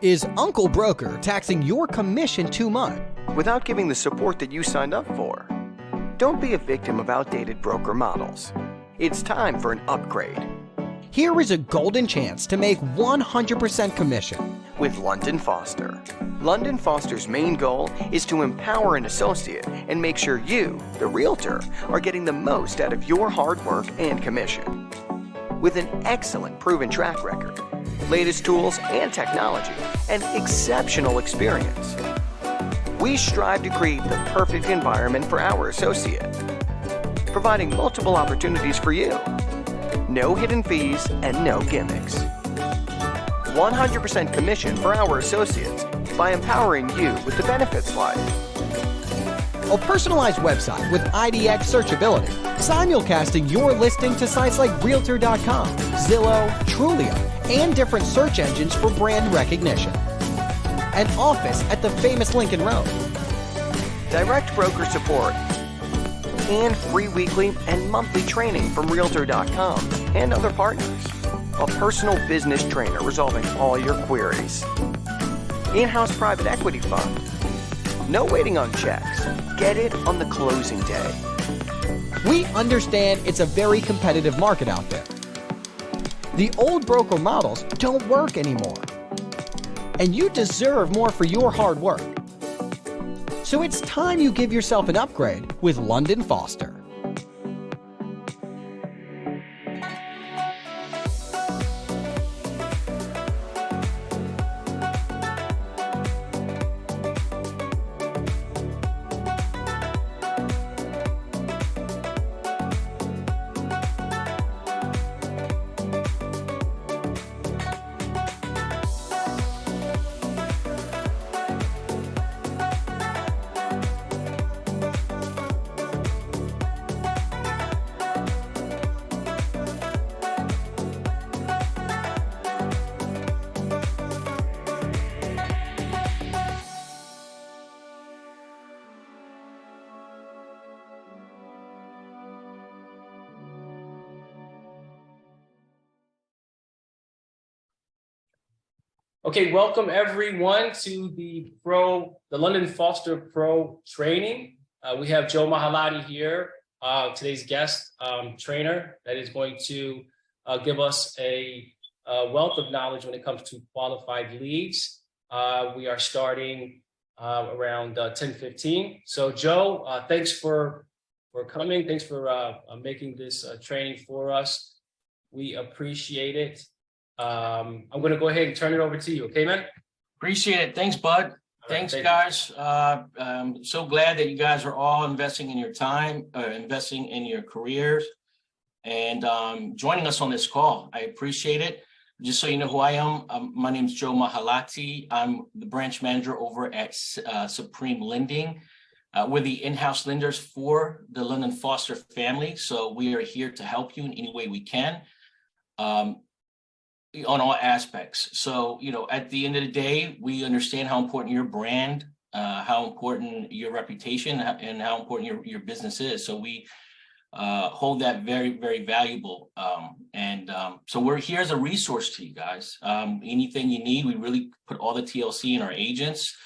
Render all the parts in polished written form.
Is Uncle Broker taxing your commission too much without giving the support that you signed up for? Don't be a victim of outdated broker models. It's time for an upgrade. Here is a golden chance to make 100% commission with London Foster. London Foster's main goal is to empower an associate and make sure you, the realtor, are getting the most out of your hard work and commission. With an excellent proven track record, latest tools and technology, and exceptional experience, we strive to create the perfect environment for our associate, providing multiple opportunities for you. No hidden fees and no gimmicks. 100% commission for our associates by empowering you with the benefits life. A personalized website with IDX searchability, simulcasting your listing to sites like Realtor.com, Zillow, Trulia, and different search engines for brand recognition. An office at the famous Lincoln Road. Direct broker support and free weekly and monthly training from Realtor.com and other partners. A personal business trainer resolving all your queries. In-house private equity fund. No waiting on checks. Get it on the closing day. We understand it's a very competitive market out there. The old broker models don't work anymore. And you deserve more for your hard work. So it's time you give yourself an upgrade with London Foster. Okay, welcome everyone to the London Foster Pro training. We have Joe Mahalati here, today's guest trainer that is going to give us a wealth of knowledge when it comes to qualified leads. We are starting around 10:15. So Joe, thanks for coming. Thanks for making this training for us. We appreciate it. I'm going to go ahead and turn it over to you. Okay, man? Appreciate it. Thanks, bud. Thanks, guys. I'm so glad that you guys are all investing in your time, investing in your careers, and joining us on this call. I appreciate it. Just so you know who I am, my name is Joe Mahalati. I'm the branch manager over at Supreme Lending. We're the in-house lenders for the London Foster family. So we are here to help you in any way we can. On all aspects. So, at the end of the day, we understand how important your brand, how important your reputation, and how important your business is. So we hold that very, very valuable. So we're here as a resource to you guys. Anything you need, we really put all the TLC in our agents,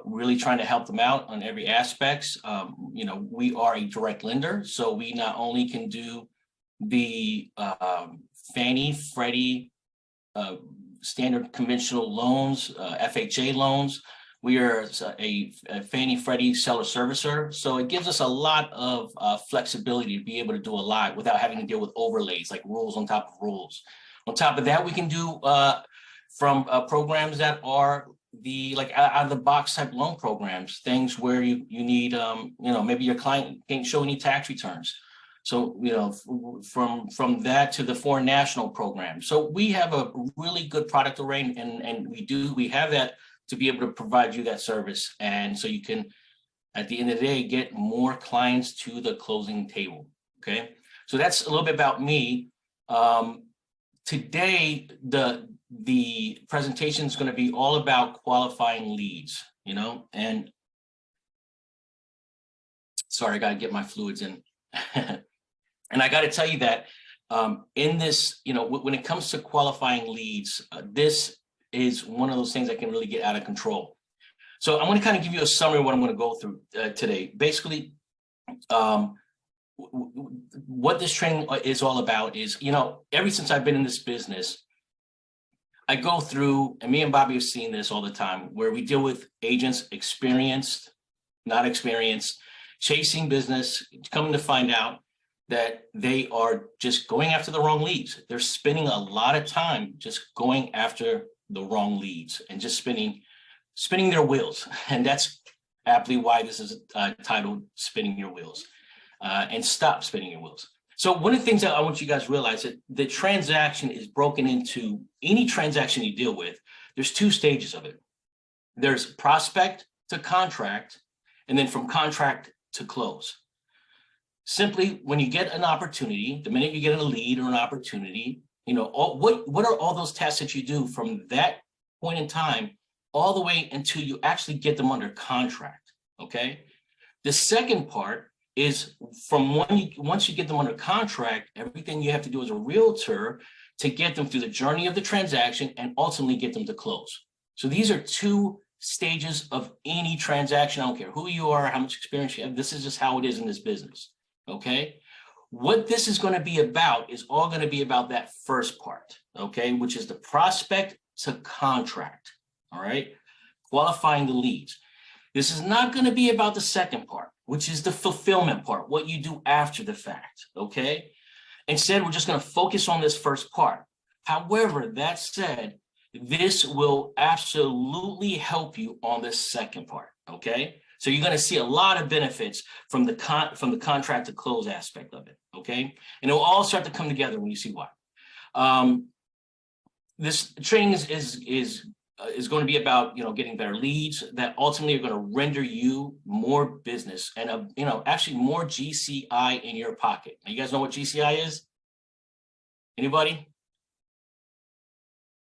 really trying to help them out on every aspect. We are a direct lender, so we not only can do the Fannie, Freddie, standard conventional loans, FHA loans. We are a Fannie, Freddie seller servicer. So it gives us a lot of flexibility to be able to do a lot without having to deal with overlays, like rules on top of rules. On top of that, we can do from programs that are out of the box type loan programs, things where you need, maybe your client can't show any tax returns. So, from that to the foreign national program. So we have a really good product array, and we have that to be able to provide you that service. And so you can, at the end of the day, get more clients to the closing table. Okay. So that's a little bit about me. Today, the presentation is going to be all about qualifying leads, and sorry, I got to get my fluids in. And I got to tell you that in this, when it comes to qualifying leads, this is one of those things that can really get out of control. So I'm going to kind of give you a summary of what I'm going to go through today. Basically, what this training is all about is, ever since I've been in this business, I go through, and me and Bobby have seen this all the time, where we deal with agents, experienced, not experienced, chasing business, coming to find out that they are just going after the wrong leads. They're spending a lot of time just going after the wrong leads and just spinning their wheels. And that's aptly why this is titled Spinning Your Wheels, and stop spinning your wheels. So one of the things that I want you guys to realize that the transaction is broken into any transaction you deal with. There's two stages of it. There's prospect to contract, and then from contract to close. Simply, when you get an opportunity, the minute you get a lead or an opportunity, what are all those tasks that you do from that point in time all the way until you actually get them under contract, okay? The second part is from once you get them under contract, everything you have to do as a realtor to get them through the journey of the transaction and ultimately get them to close. So these are two stages of any transaction. I don't care who you are, how much experience you have. This is just how it is in this business, okay? What this is going to be about is all going to be about that first part, okay, which is the prospect to contract, all right? Qualifying the leads. This is not going to be about the second part, which is the fulfillment part, what you do after the fact, okay? Instead, we're just going to focus on this first part. However, that said, this will absolutely help you on the second part, okay? So you're going to see a lot of benefits from the contract to close aspect of it, okay? And it will all start to come together when you see why. This training is going to be about, getting better leads that ultimately are going to render you more business and, actually more GCI in your pocket. Now, you guys know what GCI is? Anybody?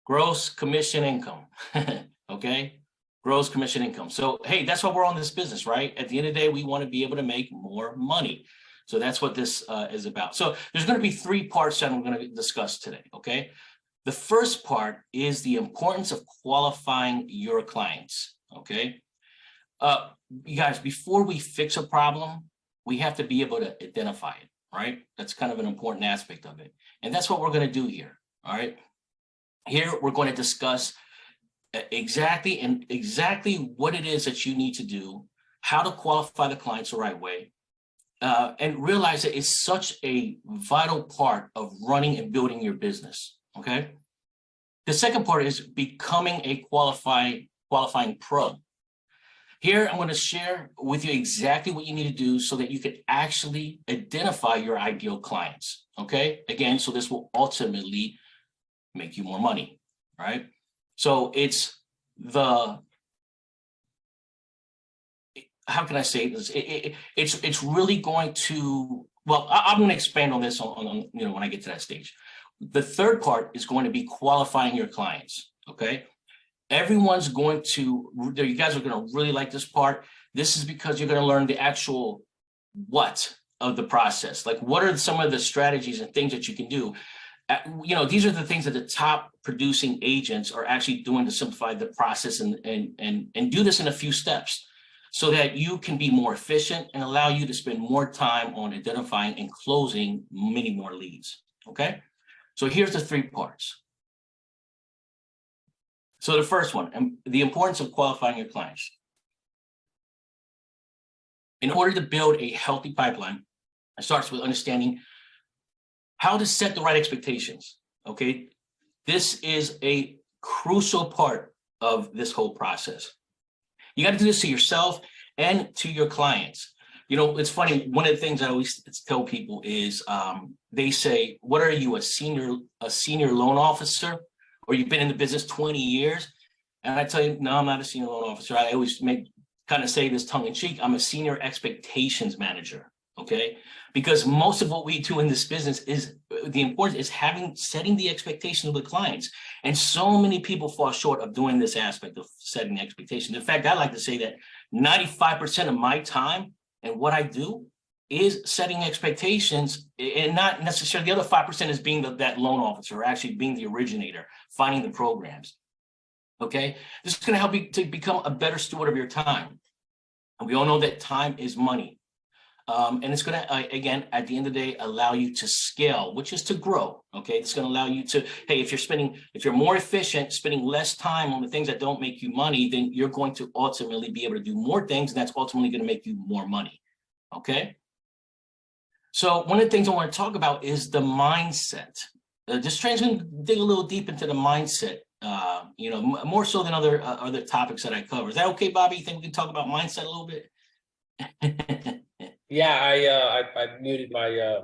Gross commission income, okay? Gross commission income. So, hey, that's why we're on this business, right? At the end of the day, we want to be able to make more money. So that's what this is about. So there's going to be three parts that I'm going to discuss today, okay? The first part is the importance of qualifying your clients, okay? You guys, before we fix a problem, we have to be able to identify it, right? That's kind of an important aspect of it. And that's what we're going to do here, all right? Here, we're going to discuss exactly what it is that you need to do, how to qualify the clients the right way, and realize that it's such a vital part of running and building your business, okay? The second part is becoming a qualifying pro. Here, I'm going to share with you exactly what you need to do so that you can actually identify your ideal clients, okay? Again, so this will ultimately make you more money, right? So it's how can I say this? It's really going to, well, I'm going to expand on this on when I get to that stage. The third part is going to be qualifying your clients, okay? Everyone's going to, you guys are going to really like this part. This is because you're going to learn the actual what of the process. Like, what are some of the strategies and things that you can do? These are the things that the top producing agents are actually doing to simplify the process and do this in a few steps so that you can be more efficient and allow you to spend more time on identifying and closing many more leads, okay? So here's the three parts. So the first one, the importance of qualifying your clients. In order to build a healthy pipeline, it starts with understanding how to set the right expectations, okay? This is a crucial part of this whole process. You got to do this to yourself and to your clients. It's funny, one of the things I always tell people is they say, what are you, a senior loan officer? Or you've been in the business 20 years? And I tell you, no, I'm not a senior loan officer. I always kind of say this tongue in cheek, I'm a senior expectations manager, okay? Because most of what we do in this business is, the importance is setting the expectations of the clients. And so many people fall short of doing this aspect of setting the expectations. In fact, I like to say that 95% of my time and what I do is setting expectations, and not necessarily the other 5% is being that loan officer, or actually being the originator, finding the programs. Okay, this is going to help you to become a better steward of your time. And we all know that time is money. And it's going to, again, at the end of the day, allow you to scale, which is to grow. Okay, it's going to allow you to, hey, if you're more efficient, spending less time on the things that don't make you money, then you're going to ultimately be able to do more things, and that's ultimately going to make you more money. Okay. So one of the things I want to talk about is the mindset. This train's going to dig a little deep into the mindset. More so than other topics that I cover. Is that okay, Bobby? You think we can talk about mindset a little bit? Yeah, I muted my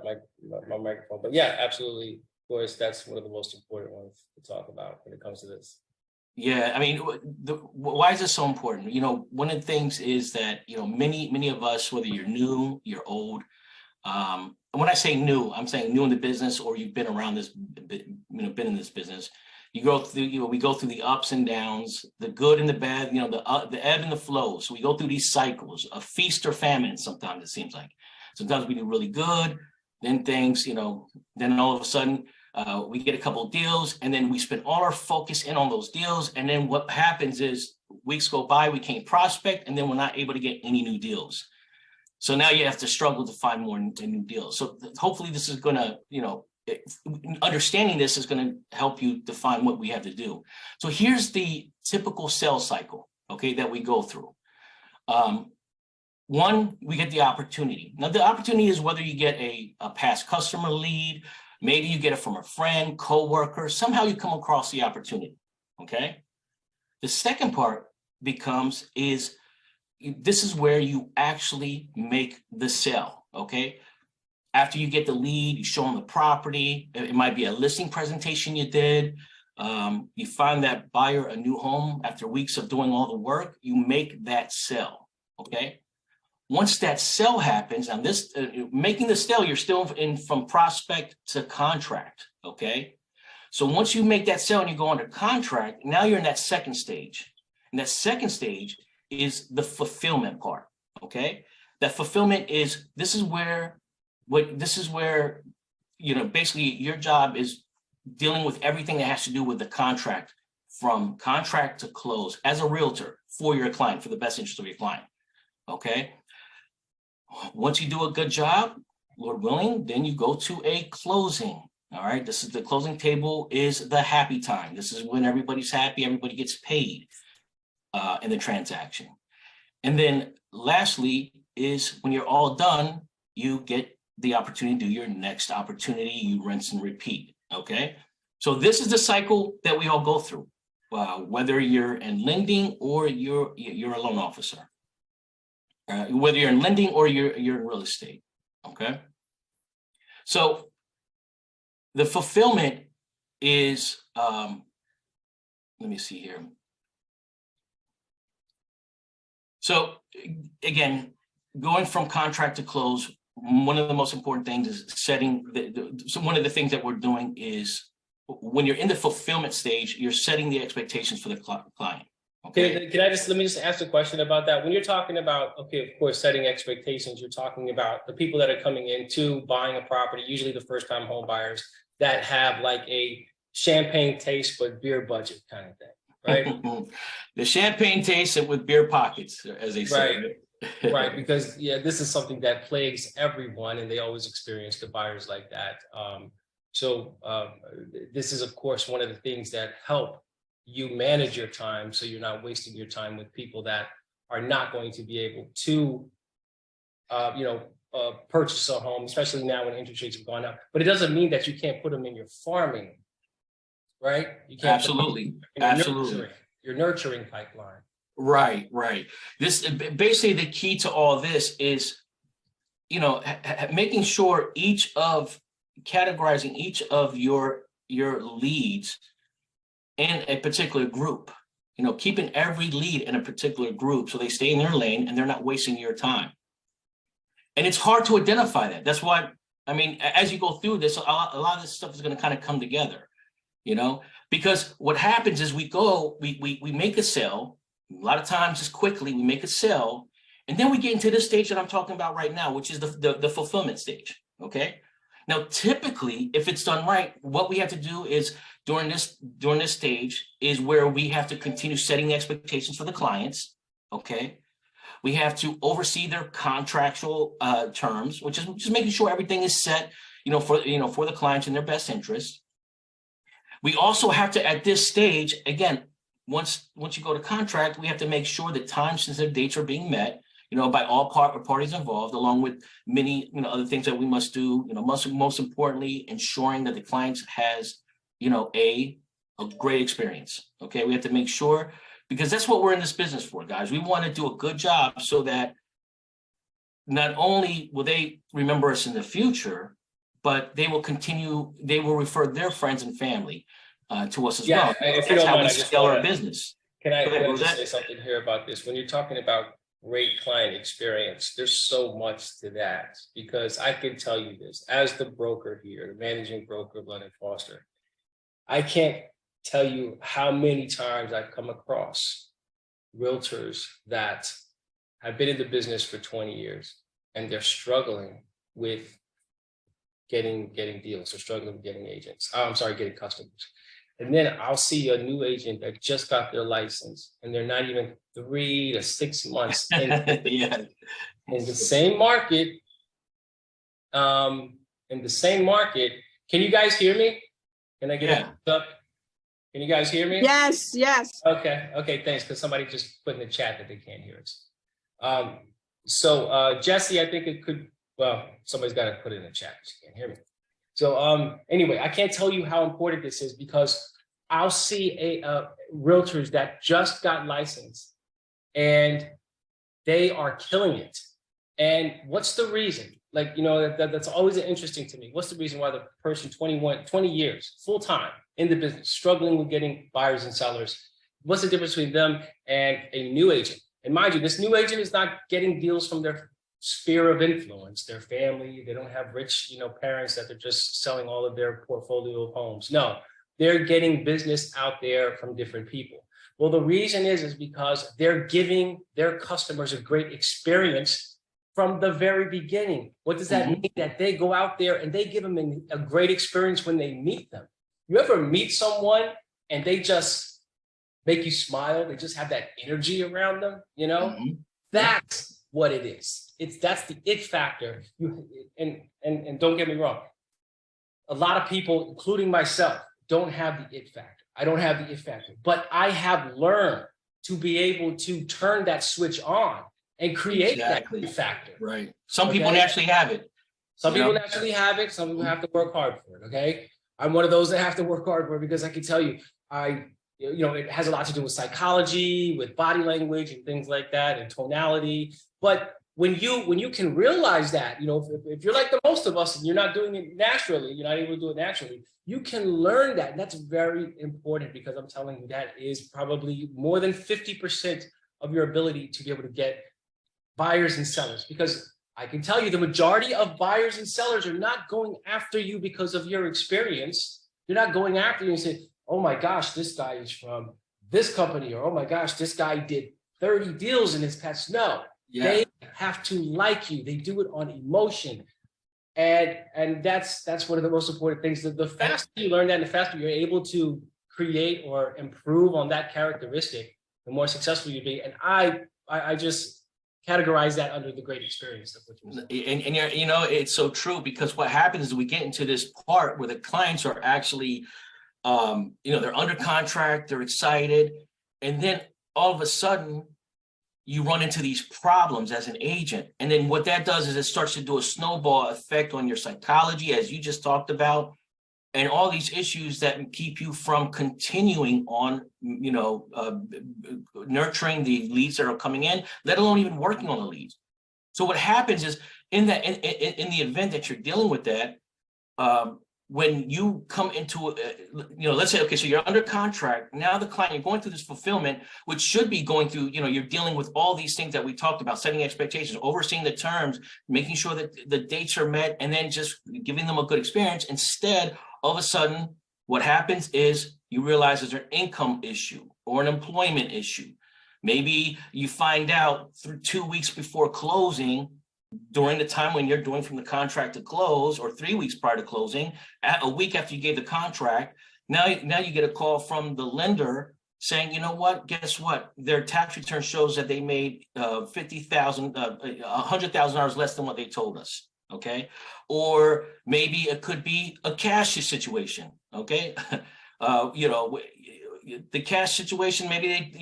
microphone, but yeah, absolutely. Of course, that's one of the most important ones to talk about when it comes to this. Yeah, I mean, why is this so important? One of the things is that many of us, whether you're new, you're old. And when I say new, I'm saying new in the business, or you've been around this, been in this business. You go through, we go through the ups and downs, the good and the bad, the ebb and the flow. So we go through these cycles of feast or famine. Sometimes it seems like, sometimes we do really good, then things, then all of a sudden we get a couple of deals, and then we spend all our focus in on those deals. And then what happens is weeks go by, we can't prospect, and then we're not able to get any new deals. So now you have to struggle to find more new deals. So hopefully this is going to, understanding this is going to help you define what we have to do. So here's the typical sales cycle, okay, that we go through. One, we get the opportunity. Now, the opportunity is whether you get a past customer lead, maybe you get it from a friend, coworker, somehow you come across the opportunity, okay? The second part is this is where you actually make the sale, okay? After you get the lead, you show them the property. It might be a listing presentation you did. You find that buyer a new home after weeks of doing all the work. You make that sell, okay? Once that sell happens, on this making the sale, you're still in from prospect to contract, okay? So once you make that sale and you go under contract, now you're in that second stage. And that second stage is the fulfillment part, okay? That fulfillment is, this is where, basically your job is dealing with everything that has to do with the contract, from contract to close as a realtor for your client, for the best interest of your client, okay? Once you do a good job, Lord willing, then you go to a closing, all right? This is the closing table, is the happy time. This is when everybody's happy, everybody gets paid in the transaction. And then lastly is when you're all done, you get the opportunity to do your next opportunity, you rinse and repeat, okay? So this is the cycle that we all go through, whether you're in lending or you're a loan officer, whether you're in lending or you're in real estate, okay? So the fulfillment is, let me see here. So again, going from contract to close, one of the most important things is setting so one of the things that we're doing is when you're in the fulfillment stage, you're setting the expectations for the client. Okay. Let me just ask a question about that. When you're talking about, okay, of course, setting expectations, you're talking about the people that are coming into buying a property, usually the first time home buyers that have like a champagne taste, but beer budget kind of thing, right? The champagne taste with beer pockets, as they say. Right. Right, because this is something that plagues everyone, and they always experience the buyers like that. This is, of course, one of the things that help you manage your time, so you're not wasting your time with people that are not going to be able to, purchase a home, especially now when interest rates have gone up. But it doesn't mean that you can't put them in your farming, right? You can't. Absolutely, your nurturing pipeline. Right. This basically the key to all this is, making sure categorizing each of your leads in a particular group, keeping every lead in a particular group so they stay in their lane and they're not wasting your time. And it's hard to identify that. That's why, as you go through this, a lot of this stuff is going to kind of come together, because what happens is we make a sale. A lot of times just quickly we make a sale, and then we get into this stage that I'm talking about right now, which is the fulfillment stage, okay? Now, typically, if it's done right, what we have to do is during this stage is where we have to continue setting the expectations for the clients. Okay. We have to oversee their contractual terms, which is just making sure everything is set, for the clients in their best interest. We also have to, at this stage, again, once you go to contract, we have to make sure that time-sensitive dates are being met, by all parties involved, along with many, other things that we must do. Most importantly, ensuring that the client has, a great experience. Okay, we have to make sure, because that's what we're in this business for, guys. We want to do a good job so that not only will they remember us in the future, but they will refer their friends and family to us as well. If That's how we scale our business. Can I just say something here about this? When you're talking about great client experience, there's so much to that, because I can tell you this, as the broker here, the managing broker of London Foster, I can't tell you how many times I've come across realtors that have been in the business for 20 years and they're struggling with getting deals. They're struggling with getting agents. Getting customers. And then I'll see a new agent that just got their license and they're not even 3 to 6 months in, in the same market. Can you guys hear me? Can I get it up? Can you guys hear me? Yes. Okay, thanks. Because somebody just put in the chat that they can't hear us. Jesse, I think it could, somebody's got to put it in the chat. She can't hear me. So anyway, I can't tell you how important this is, because I'll see realtors that just got licensed and they are killing it. And what's the reason? That's always interesting to me. What's the reason why the person 20 years, full time in the business, struggling with getting buyers and sellers? What's the difference between them and a new agent? And mind you, this new agent is not getting deals from their sphere of influence, their family. They don't have rich, parents that they're just selling all of their portfolio of homes. No, they're getting business out there from different people. Well, the reason is because they're giving their customers a great experience from the very beginning. What does that mean? That they go out there and they give them a great experience when they meet them. You ever meet someone and they just make you smile? They just have that energy around them, That's what it is. That's the it factor. And don't get me wrong. A lot of people, including myself, don't have the it factor. I don't have the it factor, but I have learned to be able to turn that switch on and create that it factor. Right. Some people naturally have it. Some people naturally have it. Some people have to work hard for it. Okay. I'm one of those that have to work hard for it, because I can tell you, it has a lot to do with psychology, with body language and things like that, and tonality. But when you can realize that, if you're like the most of us and you're not doing it naturally, you're not able to do it naturally, you can learn that. And that's very important, because I'm telling you, that is probably more than 50% of your ability to be able to get buyers and sellers. Because I can tell you, the majority of buyers and sellers are not going after you because of your experience. They're not going after you and say, oh my gosh, this guy is from this company, or oh my gosh, this guy did 30 deals in his past. No, they have to like you. They do it on emotion. And that's one of the most important things. The faster you learn that, and the faster you're able to create or improve on that characteristic, the more successful you'll be. And I just categorize that under the great experience. And it's so true, because what happens is we get into this part where the clients are actually, they're under contract, they're excited, and then all of a sudden you run into these problems as an agent. And then what that does is it starts to do a snowball effect on your psychology, as you just talked about, and all these issues that keep you from continuing on, nurturing the leads that are coming in, let alone even working on the leads. So what happens is in the event that you're dealing with that, when you come into, let's say, okay, so you're under contract. Now the client, you're going through this fulfillment, which should be going through, you're dealing with all these things that we talked about, setting expectations, overseeing the terms, making sure that the dates are met, and then just giving them a good experience. Instead, all of a sudden, what happens is you realize there's an income issue or an employment issue. Maybe you find out through 2 weeks before closing during the time when you're doing from the contract to close, or 3 weeks prior to closing, a week after you gave the contract, now you get a call from the lender saying, you know what, guess what? Their tax return shows that they made $100,000 less than what they told us. Okay. Or maybe it could be a cash situation. Okay. The cash situation, maybe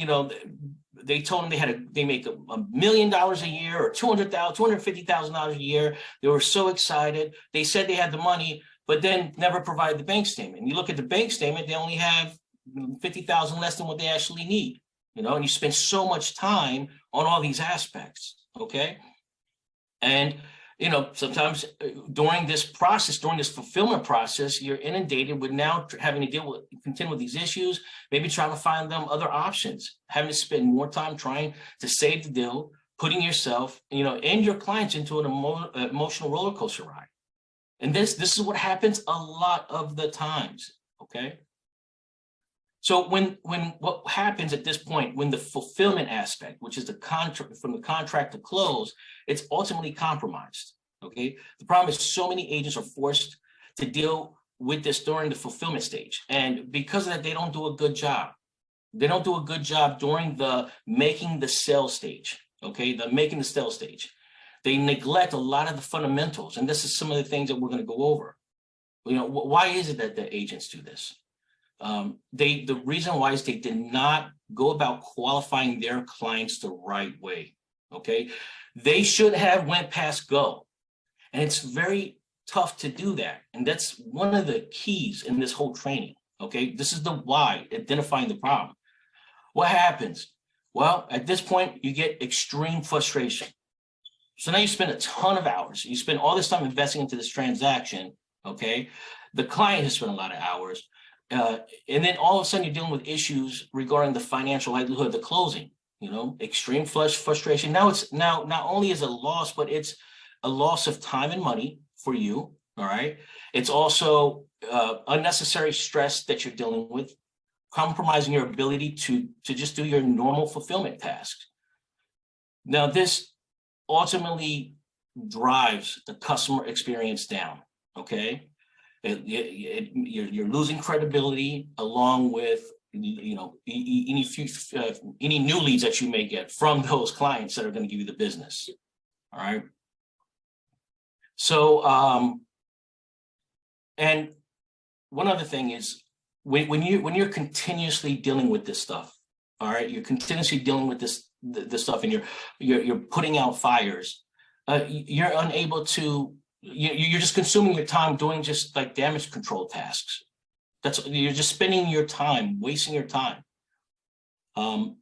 they told them they make $1 million a year or $250,000 a year. They were so excited. They said they had the money, but then never provided the bank statement. You look at the bank statement, they only have 50,000 less than what they actually need, and you spend so much time on all these aspects. Okay. And sometimes during this process, during this fulfillment process, you're inundated with now having to contend with these issues, maybe trying to find them other options, having to spend more time trying to save the deal, putting yourself, and your clients into an emotional roller coaster ride. And this is what happens a lot of the times. Okay. So when what happens at this point, when the fulfillment aspect, which is the contract from the contract to close, it's ultimately compromised. Okay. The problem is so many agents are forced to deal with this during the fulfillment stage. And because of that, they don't do a good job. They don't do a good job during the making the sale stage. Okay. The making the sale stage. They neglect a lot of the fundamentals. And this is some of the things that we're going to go over. Why is it that the agents do this? The reason why is they did not go about qualifying their clients the right way. Okay. They should have went past go. And it's very tough to do that. And that's one of the keys in this whole training. Okay. This is the why, identifying the problem. What happens? Well, at this point, you get extreme frustration. So now you spend a ton of hours. You spend all this time investing into this transaction. Okay. The client has spent a lot of hours. And then all of a sudden you're dealing with issues regarding the financial likelihood of the closing, extreme frustration. Now it's not only is a loss, but it's a loss of time and money for you. All right. It's also unnecessary stress that you're dealing with, compromising your ability to just do your normal fulfillment tasks. Now, this ultimately drives the customer experience down. Okay. You're losing credibility, along with any new leads that you may get from those clients that are going to give you the business. All right. So and one other thing is when you're continuously dealing with this stuff, all right, you're continuously dealing with this stuff, and you're putting out fires. You're unable to. You're just consuming your time doing just like damage control tasks. You're just spending your time, wasting your time. One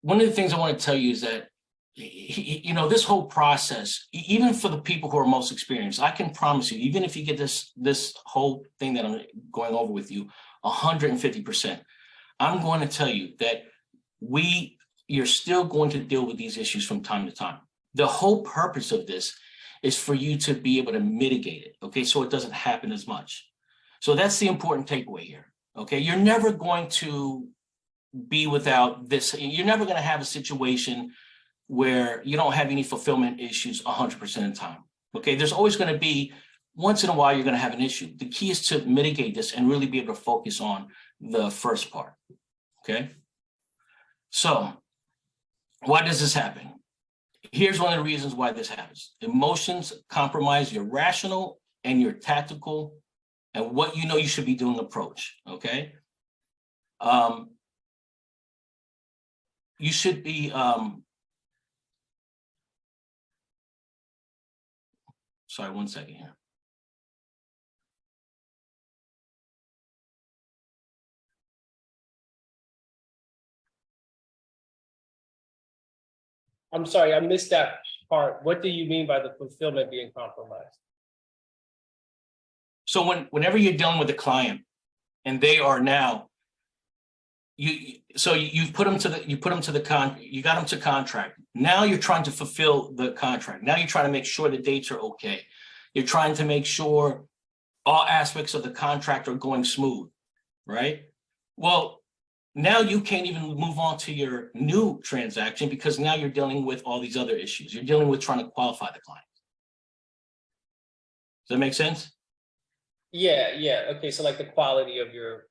of the things I want to tell you is that, this whole process, even for the people who are most experienced, I can promise you, even if you get this whole thing that I'm going over with you 150%, I'm going to tell you that you're still going to deal with these issues from time to time. The whole purpose of this is for you to be able to mitigate it, okay, so it doesn't happen as much. So that's the important takeaway here, okay? You're never going to be without this. You're never going to have a situation where you don't have any fulfillment issues 100% of the time, okay? There's always going to be, once in a while, you're going to have an issue. The key is to mitigate this and really be able to focus on the first part, okay? So why does this happen? Here's one of the reasons why this happens. Emotions compromise your rational and your tactical and what you should be doing approach, okay? You should be, sorry, 1 second here. I'm sorry, I missed that part. What do you mean by the fulfillment being compromised? So whenever you're dealing with a client and they are now, you got them to contract. Now you're trying to fulfill the contract. Now you're trying to make sure the dates are okay. You're trying to make sure all aspects of the contract are going smooth, right? Well, now you can't even move on to your new transaction because now you're dealing with all these other issues. You're dealing with trying to qualify the client. Does that make sense? Yeah, yeah. Okay, so like the quality of your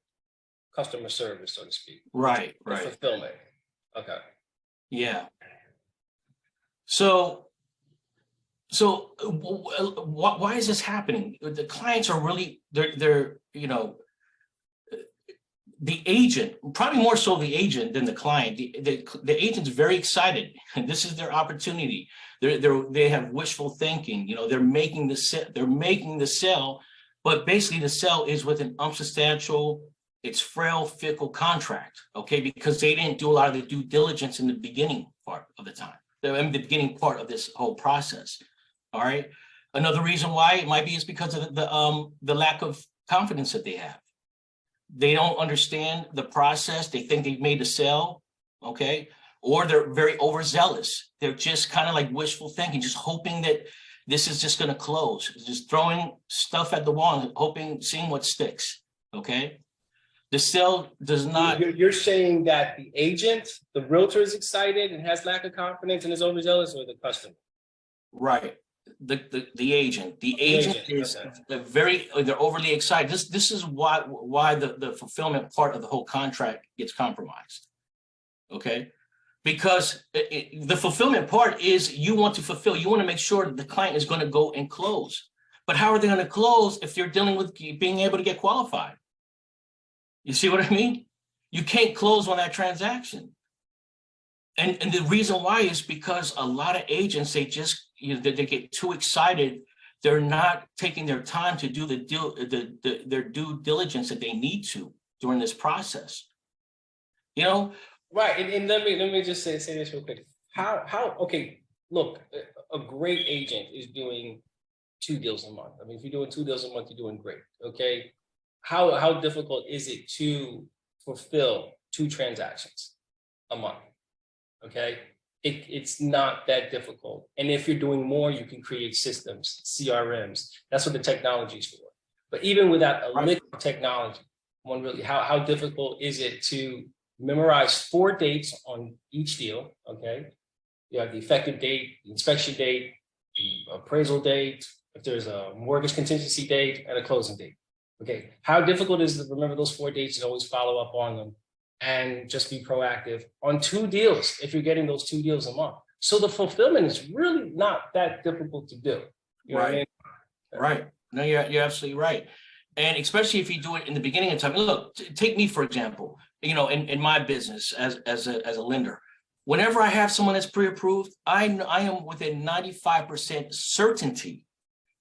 customer service, so to speak. Right, The right. fulfillment. Okay. Yeah. So why is this happening? The clients are really, they're the agent, probably more so the agent than the client. The agent's very excited, and this is their opportunity. They have wishful thinking. They're making the sale, but basically the sale is with an unsubstantial, it's frail, fickle contract. Okay, because they didn't do a lot of the due diligence in the beginning part of the time. The beginning part of this whole process. All right. Another reason why it might be is because of the lack of confidence that they have. They don't understand the process. They think they've made a sale, okay? Or they're very overzealous. They're just kind of like wishful thinking, just hoping that this is just going to close, just throwing stuff at the wall and hoping, seeing what sticks, okay? The sale does not. You're saying that the agent, the realtor is excited and has lack of confidence and is overzealous, or the customer? Right. The agent is okay. They're overly excited. This is why the fulfillment part of the whole contract gets compromised. Okay, because the fulfillment part is you want to fulfill, you want to make sure that the client is going to go and close. But how are they going to close if you're dealing with being able to get qualified? You see what I mean? You can't close on that transaction. And the reason why is because a lot of agents, they just, they get too excited. They're not taking their time to do their due diligence that they need to during this process. Right. And let me just say this real quick. Okay, look, a great agent is doing 2 deals a month. I mean, if you're doing 2 deals a month, you're doing great. Okay. How difficult is it to fulfill 2 transactions a month? Okay, it's not that difficult. And if you're doing more, you can create systems, CRMs. That's what the technology is for. But even without a lick of technology, how difficult is it to memorize 4 dates on each deal? Okay, you have the effective date, the inspection date, the appraisal date, if there's a mortgage contingency date, and a closing date. Okay, how difficult is it to remember those 4 dates and always follow up on them? And just be proactive on 2 deals if you're getting those 2 deals a month. So the fulfillment is really not that difficult to do. You know what I mean? Right. No, you're absolutely right. And especially if you do it in the beginning of time. Look, take me, for example, in my business as a lender, whenever I have someone that's pre-approved, I am within 95% certainty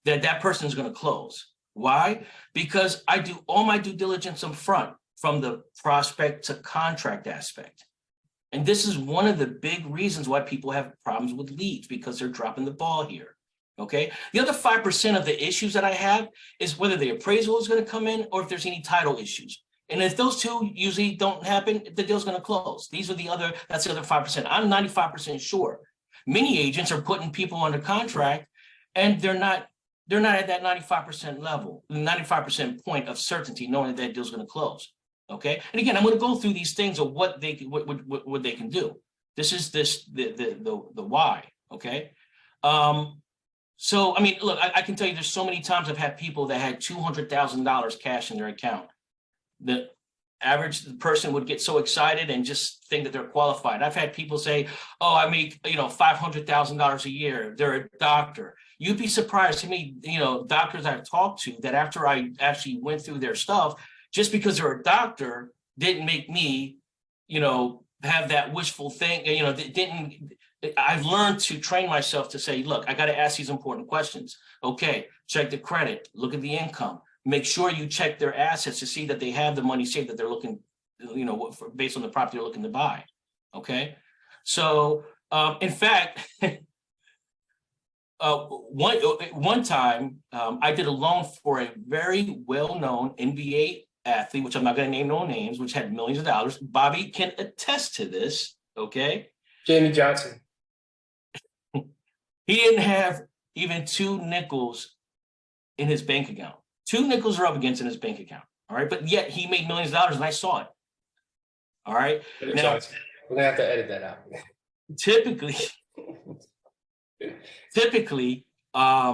that that person is going to close. Why? Because I do all my due diligence up front, from the prospect to contract aspect. And this is one of the big reasons why people have problems with leads, because they're dropping the ball here. Okay. The other 5% of the issues that I have is whether the appraisal is going to come in or if there's any title issues. And if those 2 usually don't happen, the deal's going to close. That's the other 5%. I'm 95% sure. Many agents are putting people under contract and they're not at that 95% level, the 95% point of certainty, knowing that deal's going to close. Okay, and again, I'm going to go through these things of what they can do. This is the why. Okay, so I mean, look, I can tell you, there's so many times I've had people that had $200,000 cash in their account. The average person would get so excited and just think that they're qualified. I've had people say, "Oh, I make $500,000 a year. They're a doctor." You'd be surprised to me, doctors I've talked to that after I actually went through their stuff, just because they're a doctor didn't make me, have that wishful thing. I've learned to train myself to say, look, I got to ask these important questions. Okay, check the credit, look at the income, make sure you check their assets to see that they have the money saved that they're looking, based on the property they're looking to buy. Okay, so in fact, one time I did a loan for a very well-known NBA athlete, which I'm not going to name no names, which had millions of dollars. Bobby can attest to this. Okay, Jamie Johnson. He didn't have even 2 nickels in his bank account. 2 nickels are up against in his bank account. All right, but yet he made millions of dollars, and I saw it. All right. I'm Now, sorry. We're gonna have to edit that out. typically, I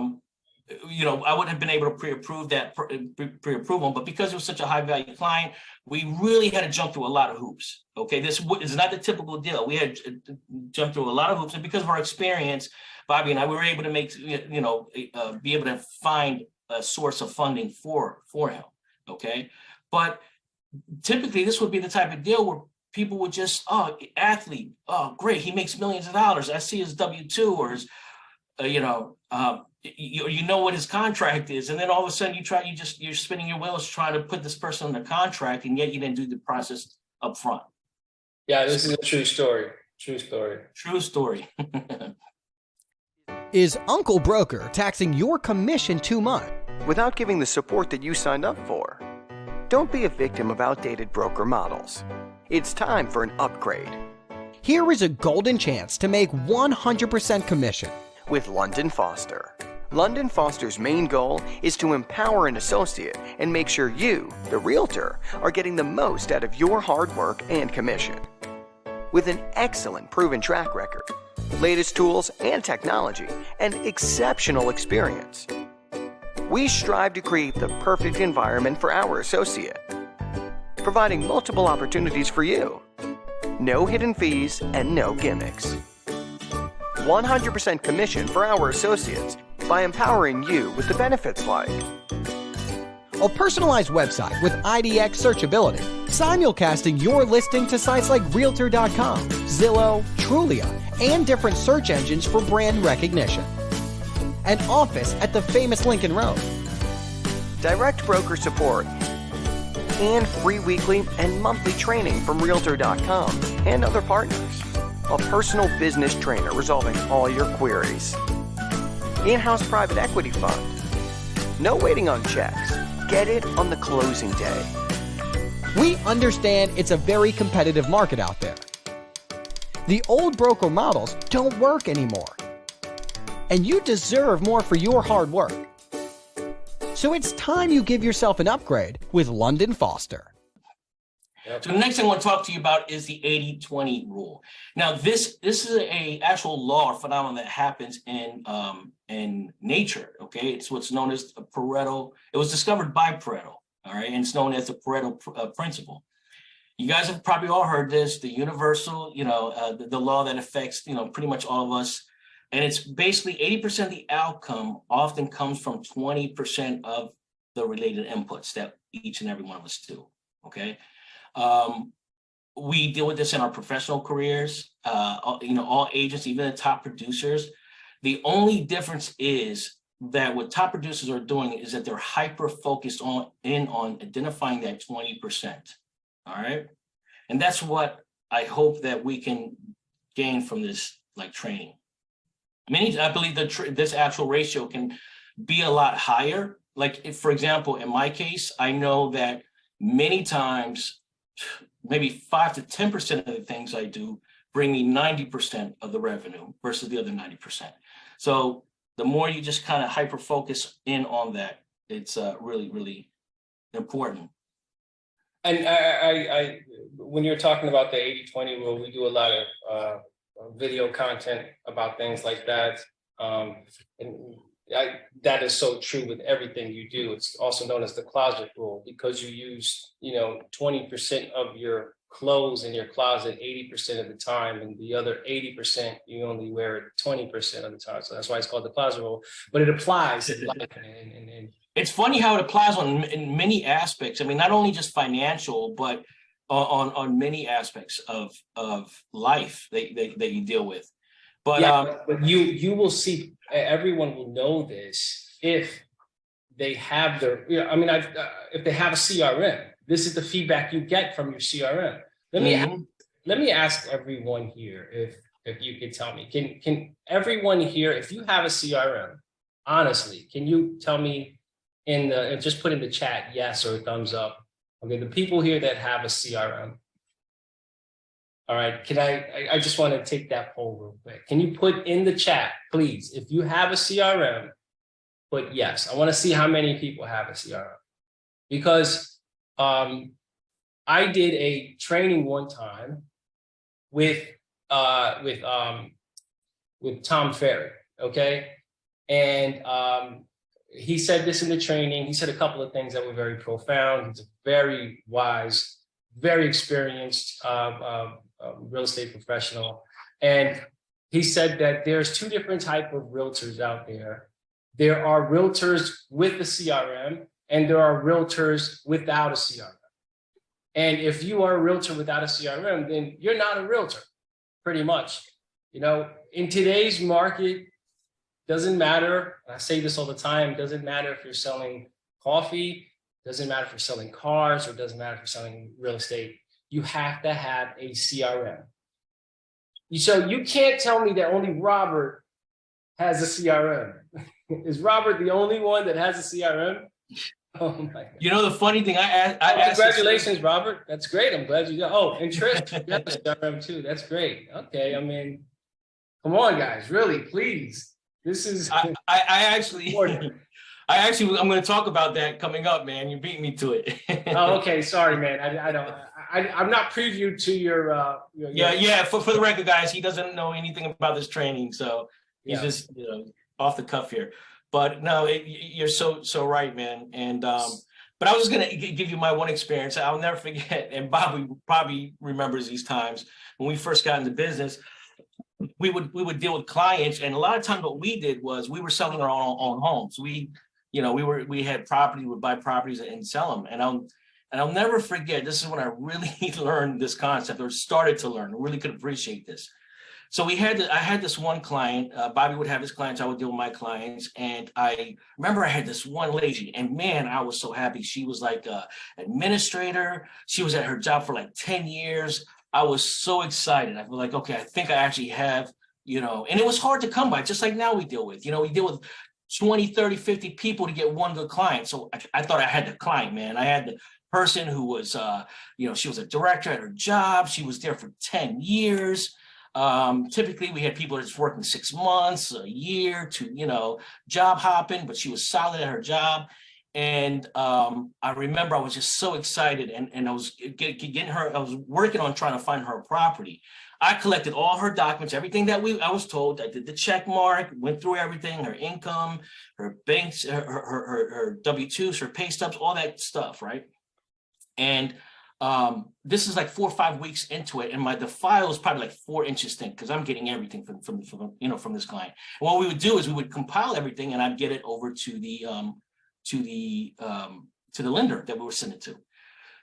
wouldn't have been able to pre-approve that pre-approval, but because it was such a high value client, we really had to jump through a lot of hoops. Okay, this is not the typical deal. We had to jump through a lot of hoops, and because of our experience, Bobby and I, we were able to be able to find a source of funding for him. Okay, but typically this would be the type of deal where people would just, athlete, great, he makes millions of dollars. I see his W-2 or his, you know what his contract is, and then all of a sudden you're spinning your wheels trying to put this person on the contract, and yet you didn't do the process up front. Yeah, this is a true story. True story. True story. Is Uncle Broker taxing your commission too much? Without giving the support that you signed up for. Don't be a victim of outdated broker models. It's time for an upgrade. Here is a golden chance to make 100% commission. With London Foster. London Foster's main goal is to empower an associate and make sure you, the realtor, are getting the most out of your hard work and commission. With an excellent proven track record, latest tools and technology, and exceptional experience, we strive to create the perfect environment for our associate, providing multiple opportunities for you. No hidden fees and no gimmicks. 100% commission for our associates by empowering you with the benefits like A personalized website with IDX searchability, simulcasting your listing to sites like Realtor.com, Zillow, Trulia, and different search engines for brand recognition. An office at the famous Lincoln Road. direct broker support and free weekly and monthly training from Realtor.com and other partners. A personal business trainer resolving all your queries. In-house private equity fund. No waiting on checks. Get it on the closing day. We understand it's a very competitive market out there. The old broker models don't work anymore. And you deserve more for your hard work. So it's time you give yourself an upgrade with London Foster. So the next thing I want to talk to you about is the 80-20 rule. Now, this is a actual law or phenomenon that happens in nature. Okay, it's what's known as a Pareto. It was discovered by Pareto. All right, and it's known as the Pareto principle. You guys have probably all heard this. The universal, the law that affects pretty much all of us. And it's basically 80% of the outcome often comes from 20% of the related inputs that each and every one of us do. Okay. We deal with this in our professional careers, all agents, even the top producers. The only difference is that what top producers are doing is that they're hyper focused on identifying that 20%. All right. And that's what I hope that we can gain from this training. I believe that this actual ratio can be a lot higher. For example, in my case, I know that many times, maybe 5 to 10% of the things I do bring me 90% of the revenue versus the other 90%. So the more you just kind of hyper focus in on that, it's really, really important. And I when you're talking about the 80-20 rule, we do a lot of video content about things like that. That is so true with everything you do. It's also known as the closet rule, because you use 20% of your clothes in your closet 80% of the time, and the other 80% you only wear it 20% of the time. So that's why it's called the closet rule. But it applies in life. It's funny how it applies in many aspects. I mean, not only just financial, but on many aspects of life that you deal with. But yeah, but you will see, everyone will know this if they have their, if they have a CRM. This is the feedback you get from your CRM. Let me ask everyone here if you could tell me, can everyone here, if you have a CRM, honestly, can you tell me just put in the chat yes or a thumbs up? Okay, the people here that have a CRM. All right, I just want to take that poll real quick. Can you put in the chat, please, if you have a CRM, put yes. I want to see how many people have a CRM. Because I did a training one time with Tom Ferry, okay? And he said this in the training. He said a couple of things that were very profound. He's a very wise, very experienced real estate professional. And he said that there's two different types of realtors out there. There are realtors with a CRM, and there are realtors without a CRM. And if you are a realtor without a CRM, then you're not a realtor, pretty much. You know, in today's market, doesn't matter, I say this all the time, doesn't matter if you're selling coffee, doesn't matter if you're selling cars, or doesn't matter if you're selling real estate, you have to have a CRM. So you can't tell me that only Robert has a CRM. Is Robert the only one that has a CRM? Oh my God. You know, the funny thing, I asked congratulations, Robert. That's great. I'm glad you got. Oh, and Trish, you have a CRM too. That's great. Okay, I mean, come on, guys, really, please. This is. I actually, I'm going to talk about that coming up, man. You beat me to it. Oh, okay. Sorry, man. I'm not previewed to your. Yeah. For the record, guys, he doesn't know anything about this training, so he's just off the cuff here. But no, you're so right, man. And but I was just gonna give you my one experience. I'll never forget. And Bobby probably remembers these times when we first got into business. We would deal with clients, and a lot of times what we did was we were selling our own homes. We had property, would buy properties and sell them. And I'll never forget. This is when I really learned this concept, or started to learn. I really could appreciate this. So I had this one client. Bobby would have his clients. I would deal with my clients. And I remember I had this one lady, and man, I was so happy. She was like an administrator. She was at her job for like 10 years. I was so excited. I was like, okay, I think I actually have, and it was hard to come by, just like now we deal with, we deal with 20, 30, 50 people to get one good client. So I thought I had the client, man. I had the person who was, she was a director at her job. She was there for 10 years. Typically we had people that's working 6 months, a year to, job hopping, but she was solid at her job. And I remember I was just so excited, and I was getting her, I was working on trying to find her a property. I collected all her documents, everything that I was told. I did the check mark, went through everything, her income, her banks, her W-2s, her pay stubs, all that stuff, right? And this is like 4 or 5 weeks into it, and the file is probably like 4 inches thick because I'm getting everything from this client. And what we would do is we would compile everything, and I'd get it over to the lender that we were sending to.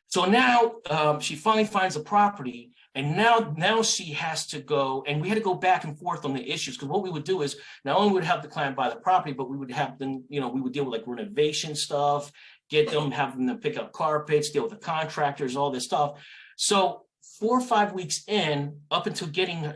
So now she finally finds a property, and now she has to go, and we had to go back and forth on the issues, because what we would do is not only would have the client buy the property, but we would have them, we would deal with like renovation stuff, have them pick up carpets, deal with the contractors, all this stuff. So 4 or 5 weeks in, up until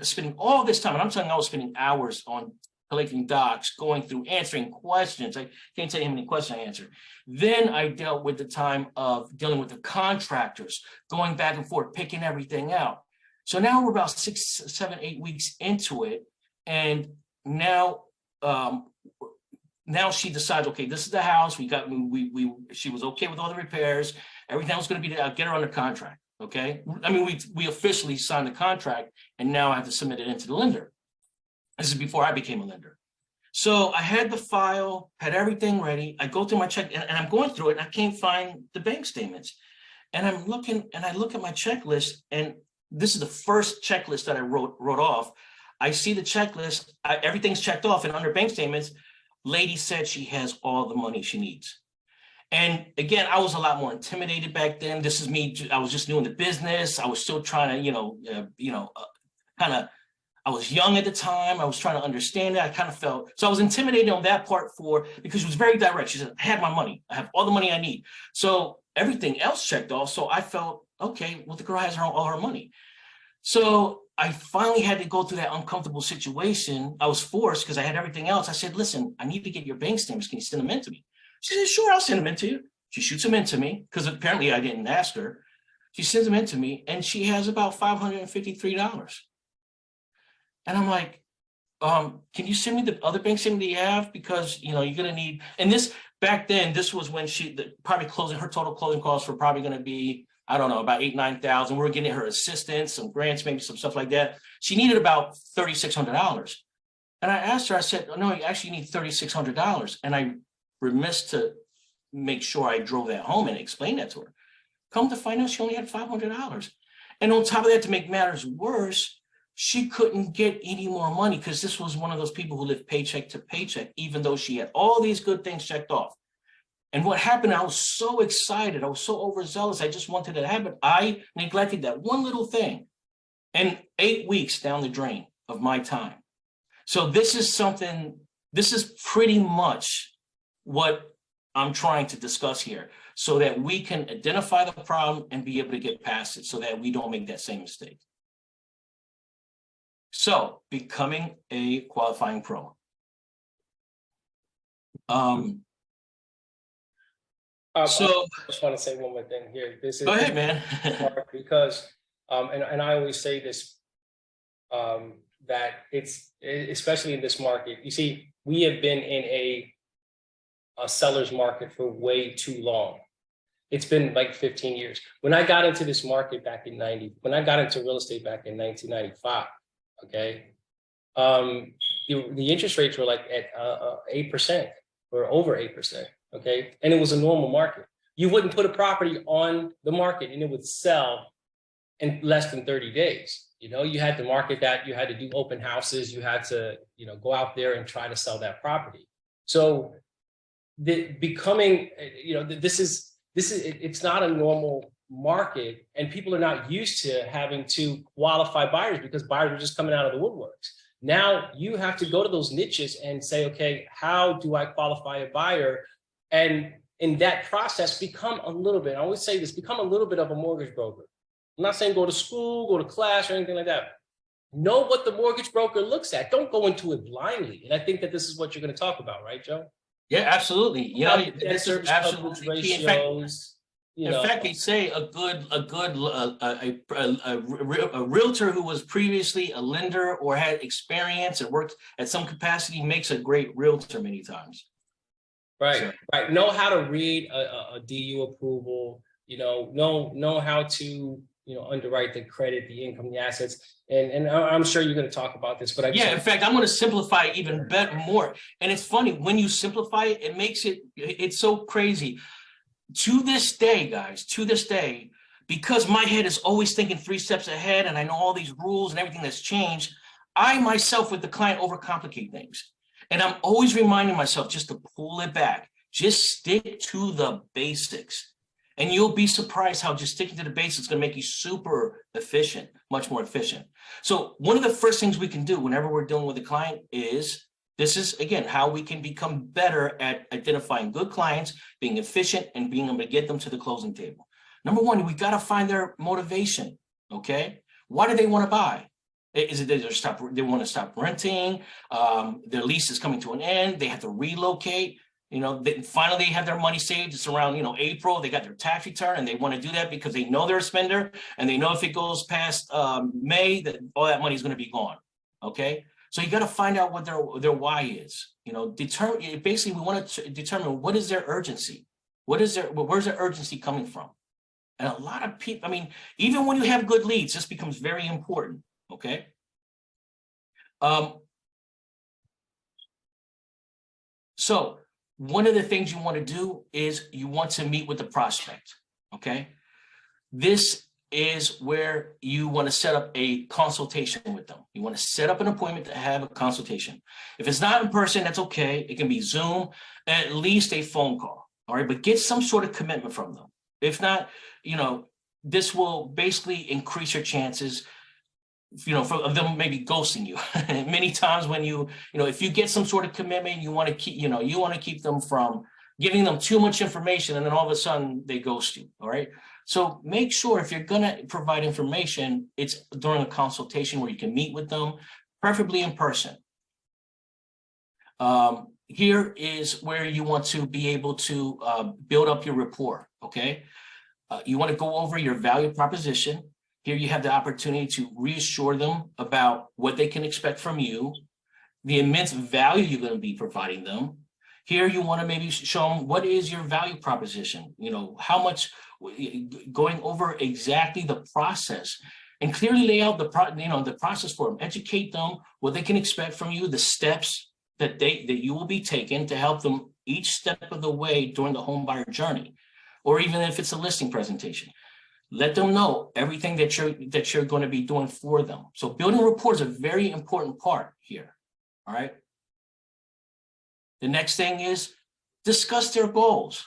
spending all this time, and I'm telling you, I was spending hours on collecting docs, going through, answering questions. I can't tell you how many questions I answered. Then I dealt with the time of dealing with the contractors, going back and forth, picking everything out. So now we're about 6, 7, 8 weeks into it. And now, she decides, okay, this is the house. She was okay with all the repairs. Everything was going to be, I'll get her under contract. Okay. I mean, we officially signed the contract, and now I have to submit it into the lender. This is before I became a lender. So I had the file, had everything ready. I go through my check, and I'm going through it, and I can't find the bank statements. And I'm looking, and I look at my checklist, and this is the first checklist that I wrote off. I see the checklist, everything's checked off, and under bank statements, lady said she has all the money she needs. And again, I was a lot more intimidated back then. This is me. I was just new in the business. I was still trying to, I was young at the time. I was trying to understand it. I kind of felt, so I was intimidated on that part because she was very direct. She said, I have my money. I have all the money I need. So everything else checked off. So I felt, okay, well, the girl has all her money. So I finally had to go through that uncomfortable situation. I was forced because I had everything else. I said, listen, I need to get your bank statements. Can you send them in to me? She said, sure, I'll send them in to you. She shoots them in to me because apparently I didn't ask her. She sends them in to me, and she has about $553. And I'm like, can you send me the other bank statement that you have? Because, you're going to need, and this back then, this was when her total closing costs were probably going to be I don't know, about 8,000-9,000. We were getting her assistance, some grants, maybe some stuff like that. She needed about $3,600. And I asked her, I said, no, you actually need $3,600. And I remissed to make sure I drove that home and explained that to her. Come to find out, she only had $500. And on top of that, to make matters worse, she couldn't get any more money because this was one of those people who lived paycheck to paycheck, even though she had all these good things checked off. And what happened, I was so excited. I was so overzealous. I just wanted it to happen. I neglected that one little thing. And 8 weeks down the drain of my time. So this is pretty much what I'm trying to discuss here, so that we can identify the problem and be able to get past it so that we don't make that same mistake. So becoming a qualifying pro. So I just want to say one more thing here. This is go ahead, man. Because and I always say this, that it's, especially in this market, you see, we have been in a seller's market for way too long. It's been like 15 years. When I got into this market back in when I got into real estate back in 1995, okay, the interest rates were like at 8% or over 8%, okay, and it was a normal market. You wouldn't put a property on the market and it would sell in less than 30 days. You know, you had to market that, you had to do open houses, you had to, you know, go out there and try to sell that property. So becoming, you know, it's not a normal market, and people are not used to having to qualify buyers because buyers are just coming out of the woodworks. Now you have to go to those niches and say, okay, how do I qualify a buyer? And in that process, become a little bit, I always say this, become a little bit of a mortgage broker. I'm not saying go to school, go to class or anything like that. Know what the mortgage broker looks at. Don't go into it blindly. And I think that this is what you're going to talk about, right, Joe? Yeah, absolutely. You know, this is absolutely key. In fact, they say a realtor who was previously a lender or had experience and worked at some capacity makes a great realtor many times. Right, so. Right. Know how to read a DU approval. You know how to, you know, underwrite the credit, the income, the assets. And I'm sure you're going to talk about this, but in fact, I'm going to simplify it even more. And it's funny, when you simplify it, it makes it's so crazy. To this day, guys, because my head is always thinking 3 steps ahead and I know all these rules and everything that's changed, I myself with the client overcomplicate things. And I'm always reminding myself just to pull it back, just stick to the basics. And you'll be surprised how just sticking to the basics is going to make you super efficient, much more efficient. So one of the first things we can do whenever we're dealing with a client is, this is, again, how we can become better at identifying good clients, being efficient, and being able to get them to the closing table. Number one, we got to find their motivation, okay? Why do they want to buy? Is it they want to stop renting? Their lease is coming to an end. They have to relocate. You know, finally they have their money saved. It's around, you know, April. They got their tax return and they want to do that because they know they're a spender and they know if it goes past May, that all that money is going to be gone. Okay, so you got to find out what their why is. You know, basically we want to determine what is their urgency. Where's their urgency coming from? And a lot of people, I mean, even when you have good leads, this becomes very important. Okay. So one of the things you want to do is you want to meet with the prospect, okay? This is where you want to set up a consultation with them. You want to set up an appointment to have a consultation. If it's not in person, that's okay. It can be Zoom, at least a phone call, all right? But get some sort of commitment from them. If not, you know, this will basically increase your chances, you know, of them maybe ghosting you. Many times when you know, if you get some sort of commitment, you want to keep, you know, you want to keep them from giving them too much information and then all of a sudden they ghost you. All right. So make sure if you're going to provide information, it's during a consultation where you can meet with them, preferably in person. Here is where you want to be able to build up your rapport. Okay. You want to go over your value proposition. Here you have the opportunity to reassure them about what they can expect from you, the immense value you're going to be providing them. Here you want to maybe show them what is your value proposition, how much, going over exactly the process and clearly lay out the process for them, educate them what they can expect from you, the steps that you will be taking to help them each step of the way during the home buyer journey, or even if it's a listing presentation. Let them know everything that you're going to be doing for them. So building rapport is a very important part here. All right. The next thing is discuss their goals.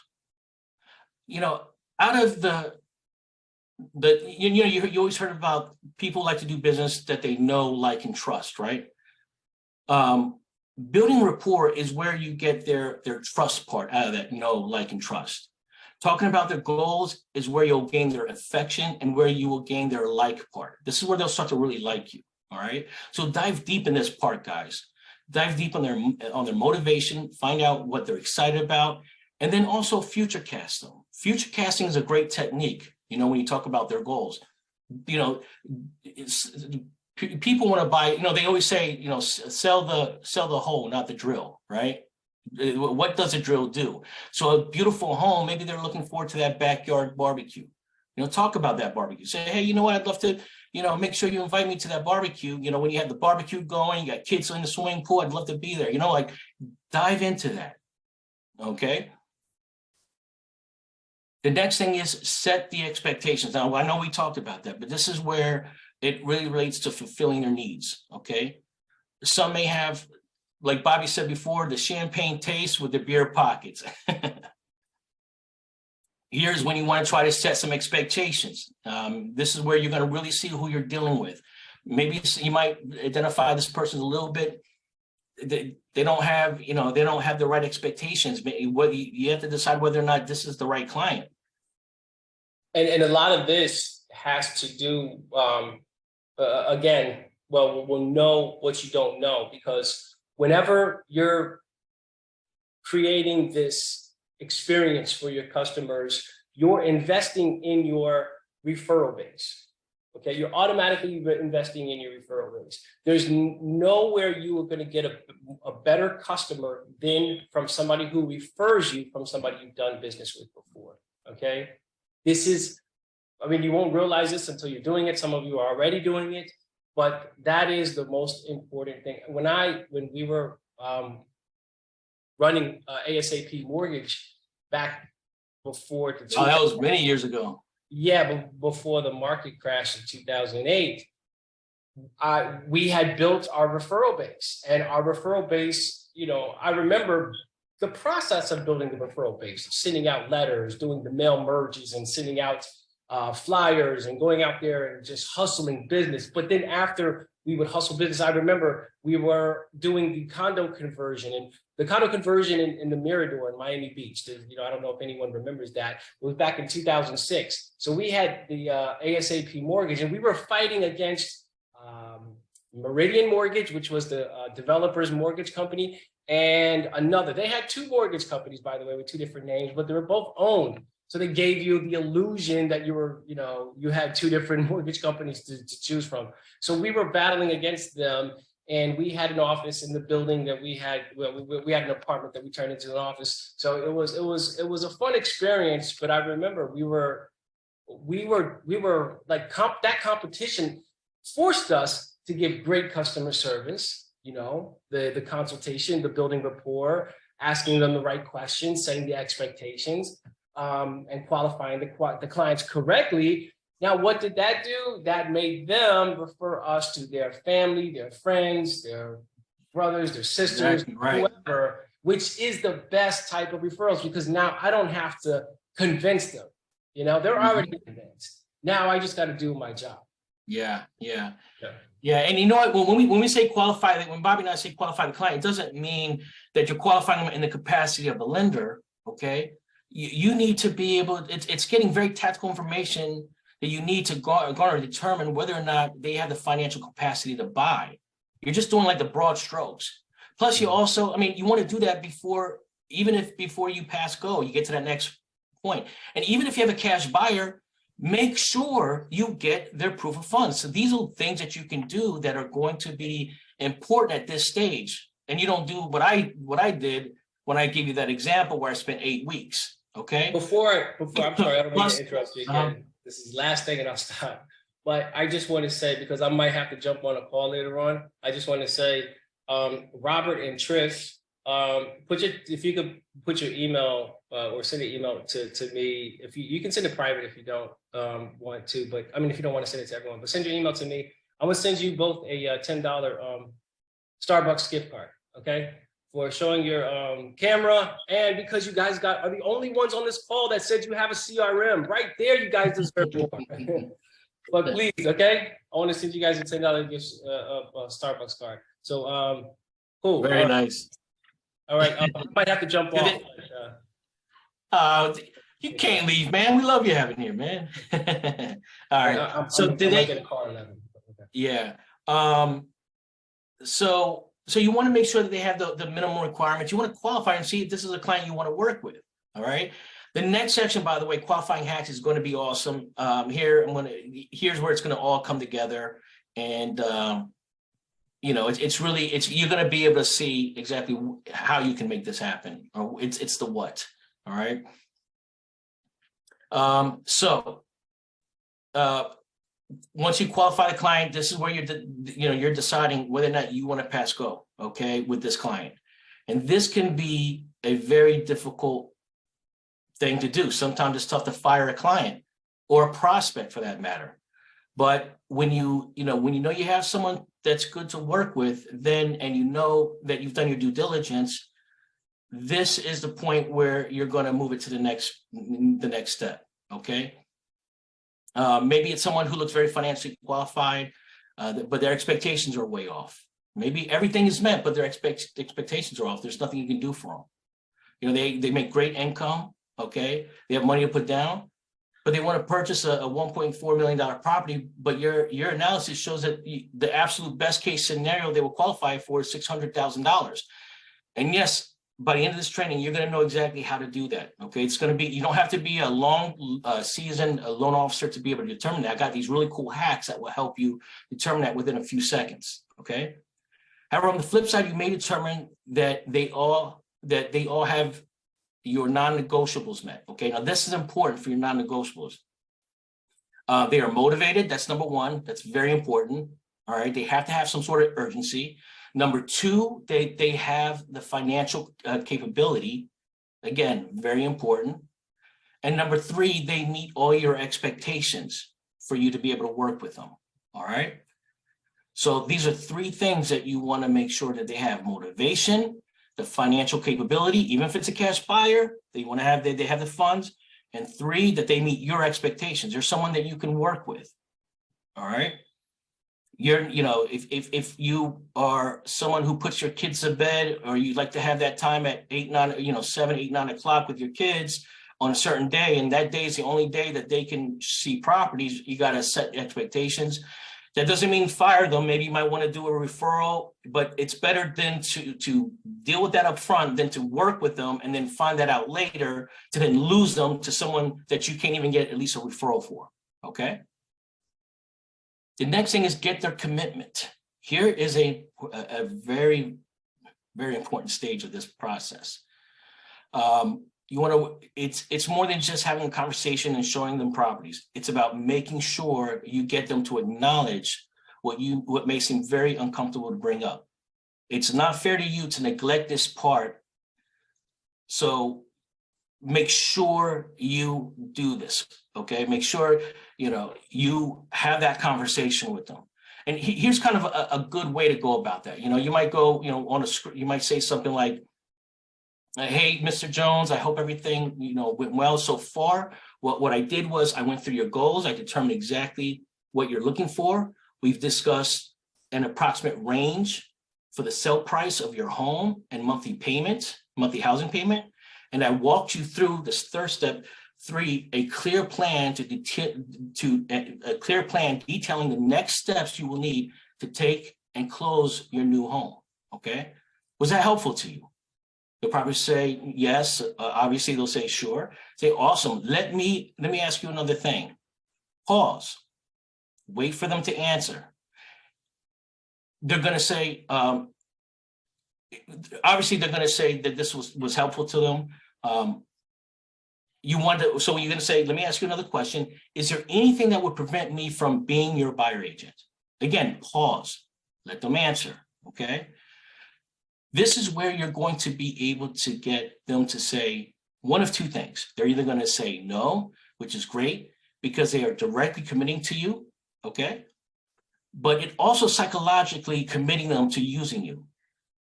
Out of you always heard about people like to do business that they know, like, and trust, right? Building rapport is where you get their trust part out of that know, like, and trust. Talking about their goals is where you'll gain their affection and where you will gain their like part. This is where they'll start to really like you. All right. So dive deep in this part, guys. Dive deep on their motivation, find out what they're excited about, and then also future cast them. Future casting is a great technique, when you talk about their goals. People want to buy, they always say, sell the hole, not the drill, right? What does a drill do? So a beautiful home, maybe they're looking forward to that backyard barbecue. Talk about that barbecue. Say, hey, you know what? I'd love to, make sure you invite me to that barbecue. When you have the barbecue going, you got kids in the swimming pool, I'd love to be there. Dive into that. Okay. The next thing is set the expectations. Now, I know we talked about that, but this is where it really relates to fulfilling their needs. Okay. Some may have, like Bobby said before, the champagne taste with the beer pockets. Here's when you want to try to set some expectations. This is where you're going to really see who you're dealing with. Maybe you might identify this person a little bit. They don't have, they don't have the right expectations. You have to decide whether or not this is the right client. And a lot of this has to do, again, we'll know what you don't know, because whenever you're creating this experience for your customers, you're investing in your referral base. Okay, you're automatically investing in your referral base. There's nowhere you are going to get a better customer than from somebody who refers you from somebody you've done business with before. Okay, this is, you won't realize this until you're doing it. Some of you are already doing it, but that is the most important thing. When we were running ASAP Mortgage back before the that was many years ago. Yeah, but before the market crash in 2008, we had built our referral base, and our referral base, I remember the process of building the referral base, sending out letters, doing the mail merges, and sending out flyers, and going out there and just hustling business. But then after we would hustle business, I remember we were doing the condo conversion, and the condo conversion in the Mirador in Miami Beach. I don't know if anyone remembers that. It was back in 2006. So we had the ASAP Mortgage, and we were fighting against Meridian Mortgage, which was the developer's mortgage company, and another. They had two mortgage companies, by the way, with two different names, but they were both owned. So they gave you the illusion that you had two different mortgage companies to choose from. So we were battling against them, and we had an office in the building that we had. We had an apartment that we turned into an office. So it was a fun experience. But I remember we were like that competition forced us to give great customer service. The consultation, the building rapport, asking them the right questions, setting the expectations. And qualifying the clients correctly. Now, what did that do? That made them refer us to their family, their friends, their brothers, their sisters, exactly, right. Whoever, which is the best type of referrals, because now I don't have to convince them. They're already convinced. Now I just got to do my job. Yeah. And you know what? When we say qualify, when Bobby and I say qualify the client, it doesn't mean that you're qualifying them in the capacity of a lender. Okay. You need to be able, it's getting very tactical information that you need to garner to determine whether or not they have the financial capacity to buy. You're just doing like the broad strokes. Plus you also, you want to do that before you pass go, you get to that next point. And even if you have a cash buyer, make sure you get their proof of funds. So these are things that you can do that are going to be important at this stage. And you don't do what I did when I gave you that example where I spent 8 weeks. Okay. Before, I'm sorry, I don't mean Plus- to interrupt you again. This is last thing and I'll stop. But I just want to say, because I might have to jump on a call later on, I just want to say, Robert and Trish, if you could put your email or send an email to me. If you can send it private if you don't want to, but I mean, if you don't want to send it to everyone, but send your email to me. I'm gonna send you both a $10 Starbucks gift card, okay? For showing your camera, and because you guys are the only ones on this call that said you have a CRM. Right there, you guys deserve more. But please, okay? I want to send you guys a $10 gift Starbucks card. So cool. Very nice. All right, I might have to jump off. You can't leave, man. We love you having here, man. All right. Did they get a call 11? Okay. Yeah. So you want to make sure that they have the minimum requirements. You want to qualify and see if this is a client you want to work with. All right. The next section, by the way, qualifying hacks is going to be awesome. Here's where it's going to all come together, and you know, you're going to be able to see exactly how you can make this happen, or it's the what. All right. Once you qualify the client, this is where you're deciding whether or not you want to pass go, okay, with this client. And this can be a very difficult thing to do. Sometimes it's tough to fire a client or a prospect for that matter. But when you know you have someone that's good to work with, and you know that you've done your due diligence, this is the point where you're going to move it to the next step, okay? Maybe it's someone who looks very financially qualified, but their expectations are way off. Maybe everything is met, but their expectations are off. There's nothing you can do for them. You know, they make great income, okay? They have money to put down, but they want to purchase a $1.4 million property, but your analysis shows that the absolute best case scenario they will qualify for is $600,000. And yes, by the end of this training, you're going to know exactly how to do that. Okay, it's going to be, you don't have to be a long seasoned loan officer to be able to determine that. I got these really cool hacks that will help you determine that within a few seconds. Okay. However, on the flip side, you may determine that they all have your non-negotiables met. Okay, now this is important for your non-negotiables. They are motivated. That's number one. That's very important. All right, they have to have some sort of urgency. Number two, they have the financial capability. Again, very important. And number three, they meet all your expectations for you to be able to work with them. All right. So these are three things that you want to make sure that they have: motivation, the financial capability, even if it's a cash buyer, they want to have they have the funds, and three, that they meet your expectations. They're someone that you can work with. All right. If you are someone who puts your kids to bed, or you like to have that time at 7, 8, 9 o'clock with your kids on a certain day, and that day is the only day that they can see properties, you got to set expectations. That doesn't mean fire them. Maybe you might want to do a referral, but it's better than to deal with that up front than to work with them and then find that out later, to then lose them to someone that you can't even get at least a referral for. Okay. The next thing is get their commitment. Here is a very, very important stage of this process. It's more than just having a conversation and showing them properties. It's about making sure you get them to acknowledge what may seem very uncomfortable to bring up. It's not fair to you to neglect this part. So make sure you do this, okay? Make sure, you have that conversation with them. And here's kind of a good way to go about that. You might go, on a script, you might say something like, hey, Mr. Jones, I hope everything, went well so far. What I did was I went through your goals. I determined exactly what you're looking for. We've discussed an approximate range for the sale price of your home and monthly housing payment. And I walked you through this third step, 3, a clear plan detailing the next steps you will need to take and close your new home. Okay, was that helpful to you? They'll probably say yes. Obviously, they'll say sure. Say awesome. Let me ask you another thing. Pause. Wait for them to answer. They're going to say, obviously they're going to say that this was helpful to them. So you're going to say, let me ask you another question. Is there anything that would prevent me from being your buyer agent? Again, pause, let them answer, okay? This is where you're going to be able to get them to say one of two things. They're either going to say no, which is great because they are directly committing to you, okay? But it also psychologically committing them to using you,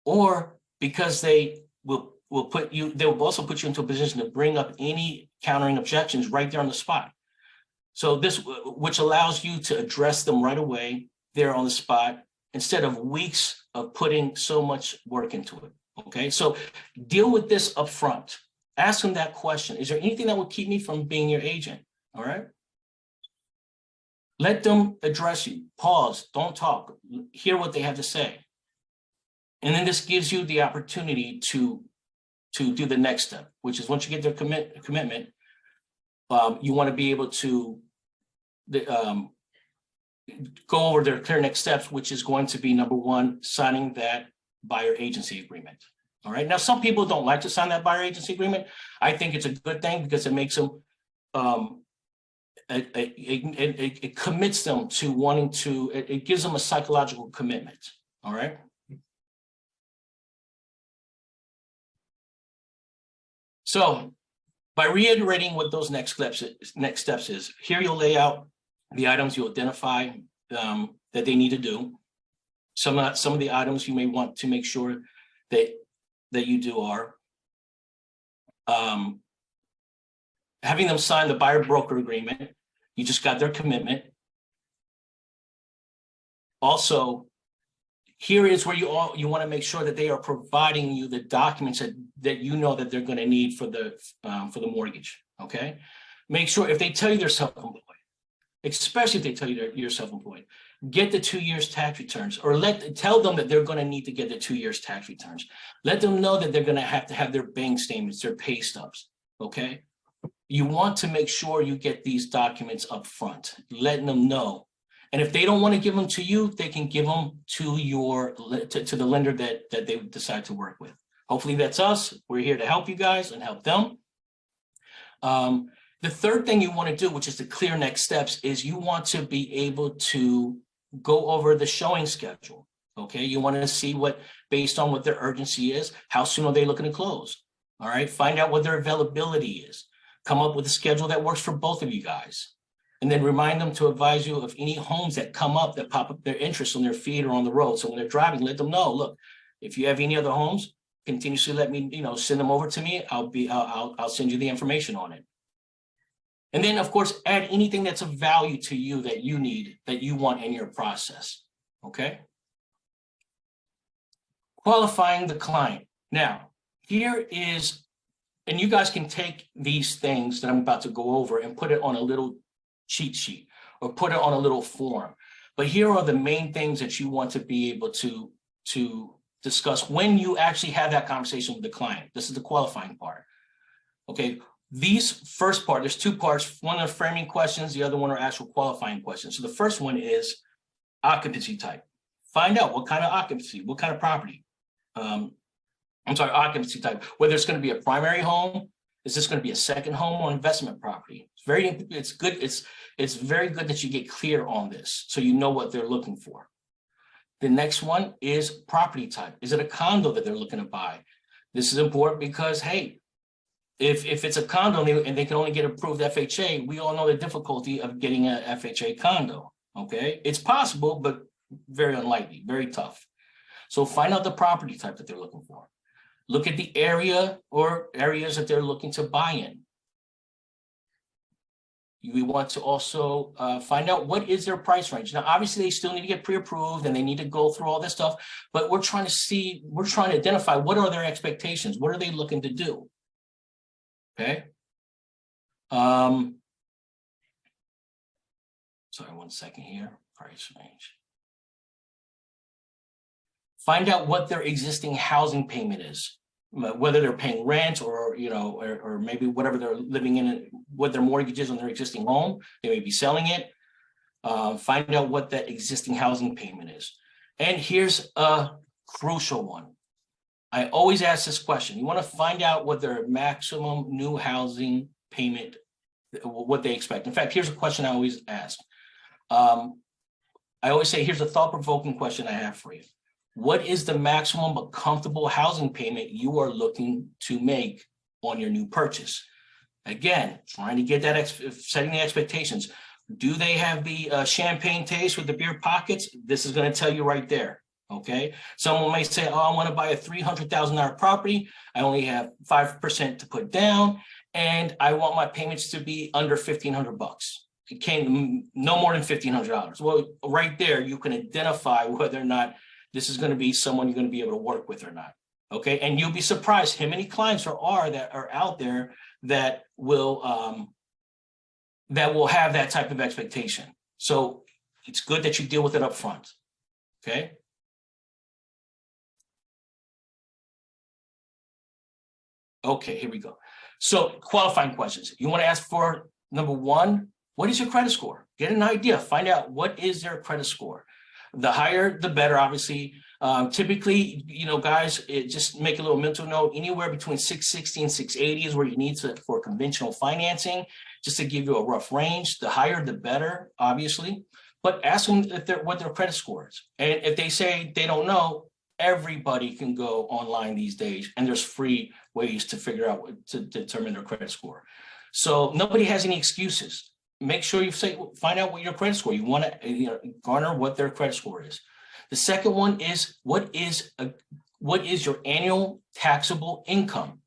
or because they will also put you into a position to bring up any countering objections right there on the spot. So this, which allows you to address them right away there on the spot, instead of weeks of putting so much work into it, okay? So deal with this up front. Ask them that question. Is there anything that would keep me from being your agent, all right? Let them address you. Pause, don't talk, hear what they have to say. And then this gives you the opportunity to do the next step, which is once you get their commitment, you want to be able to go over their clear next steps, which is going to be number one, signing that buyer agency agreement. All right. Now, some people don't like to sign that buyer agency agreement. I think it's a good thing because it makes them, it commits them to wanting to, it gives them a psychological commitment. All right. So by reiterating what those next steps is, here you'll lay out the items you identify that they need to do. Some of the items you may want to make sure that you do are having them sign the buyer broker agreement. You just got their commitment. Also, here is where you want to make sure that they are providing you the documents that you know that they're going to need for the mortgage. Okay, make sure if they tell you they're self-employed, especially if they tell you you're self-employed, get the 2 years tax returns, or tell them that they're going to need to get the 2 years tax returns. Let them know that they're going to have their bank statements, their pay stubs. Okay, you want to make sure you get these documents up front, letting them know. And if they don't want to give them to you, they can give them to the lender that they decide to work with. Hopefully that's us. We're here to help you guys and help them. The third thing you want to do, which is the clear next steps, is you want to be able to go over the showing schedule. Okay, you want to see based on what their urgency is, how soon are they looking to close? All right, find out what their availability is. Come up with a schedule that works for both of you guys. And then remind them to advise you of any homes that come up that pop up their interest on their feed or on the road. So when they're driving, let them know, look, if you have any other homes, continuously let me, send them over to me. I'll send you the information on it. And then of course, add anything that's of value to you that you need, that you want in your process. Okay. Qualifying the client. Now, here is, and you guys can take these things that I'm about to go over and put it on a little cheat sheet or put it on a little form. But here are the main things that you want to be able to discuss when you actually have that conversation with the client. This is the qualifying part. Okay, these first part, there's two parts. One are framing questions, the other one are actual qualifying questions. So the first one is occupancy type. Find out what kind of occupancy, what kind of property. Occupancy type, whether it's going to be a primary home, is this going to be a second home or investment property? It's very good that you get clear on this so you know what they're looking for. The next one is property type. Is it a condo that they're looking to buy? This is important because, hey, if it's a condo and they can only get approved FHA, we all know the difficulty of getting an FHA condo, okay? It's possible, but very unlikely, very tough. So find out the property type that they're looking for. Look at the area or areas that they're looking to buy in. We want to also find out what is their price range. Now, obviously, they still need to get pre-approved and they need to go through all this stuff, but we're trying to identify what are their expectations? What are they looking to do? Okay. Sorry, 1 second here. Price range. Find out what their existing housing payment is, whether they're paying rent or, or maybe whatever they're living in, what their mortgage is on their existing home. They may be selling it. Find out what that existing housing payment is. And here's a crucial one. I always ask this question. You want to find out what their maximum new housing payment, what they expect. In fact, here's a question I always ask. I always say, here's a thought-provoking question I have for you. What is the maximum but comfortable housing payment you are looking to make on your new purchase? Again, trying to get that, setting the expectations. Do they have the champagne taste with the beer pockets? This is going to tell you right there. Okay. Someone may say, oh, I want to buy a $300,000 property. I only have 5% to put down, and I want my payments to be under $1,500. It came no more than $1,500. Well, right there, you can identify whether or not this is going to be someone you're going to be able to work with or not. Okay. And you'll be surprised how many clients that are out there that will have that type of expectation. So it's good that you deal with it up front. Okay. Okay, here we go. So qualifying questions. You want to ask for number one, what is your credit score? Get an idea, find out what is their credit score. The higher, the better, obviously. Typically, guys, just make a little mental note, anywhere between 660 and 680 is where you need to for conventional financing, just to give you a rough range. The higher, the better, obviously. But ask them what their credit score is. And if they say they don't know, everybody can go online these days, and there's free ways to figure out to determine their credit score. So nobody has any excuses. Make sure you find out what your credit score. You want to garner what their credit score is. The second one is what is your annual taxable income?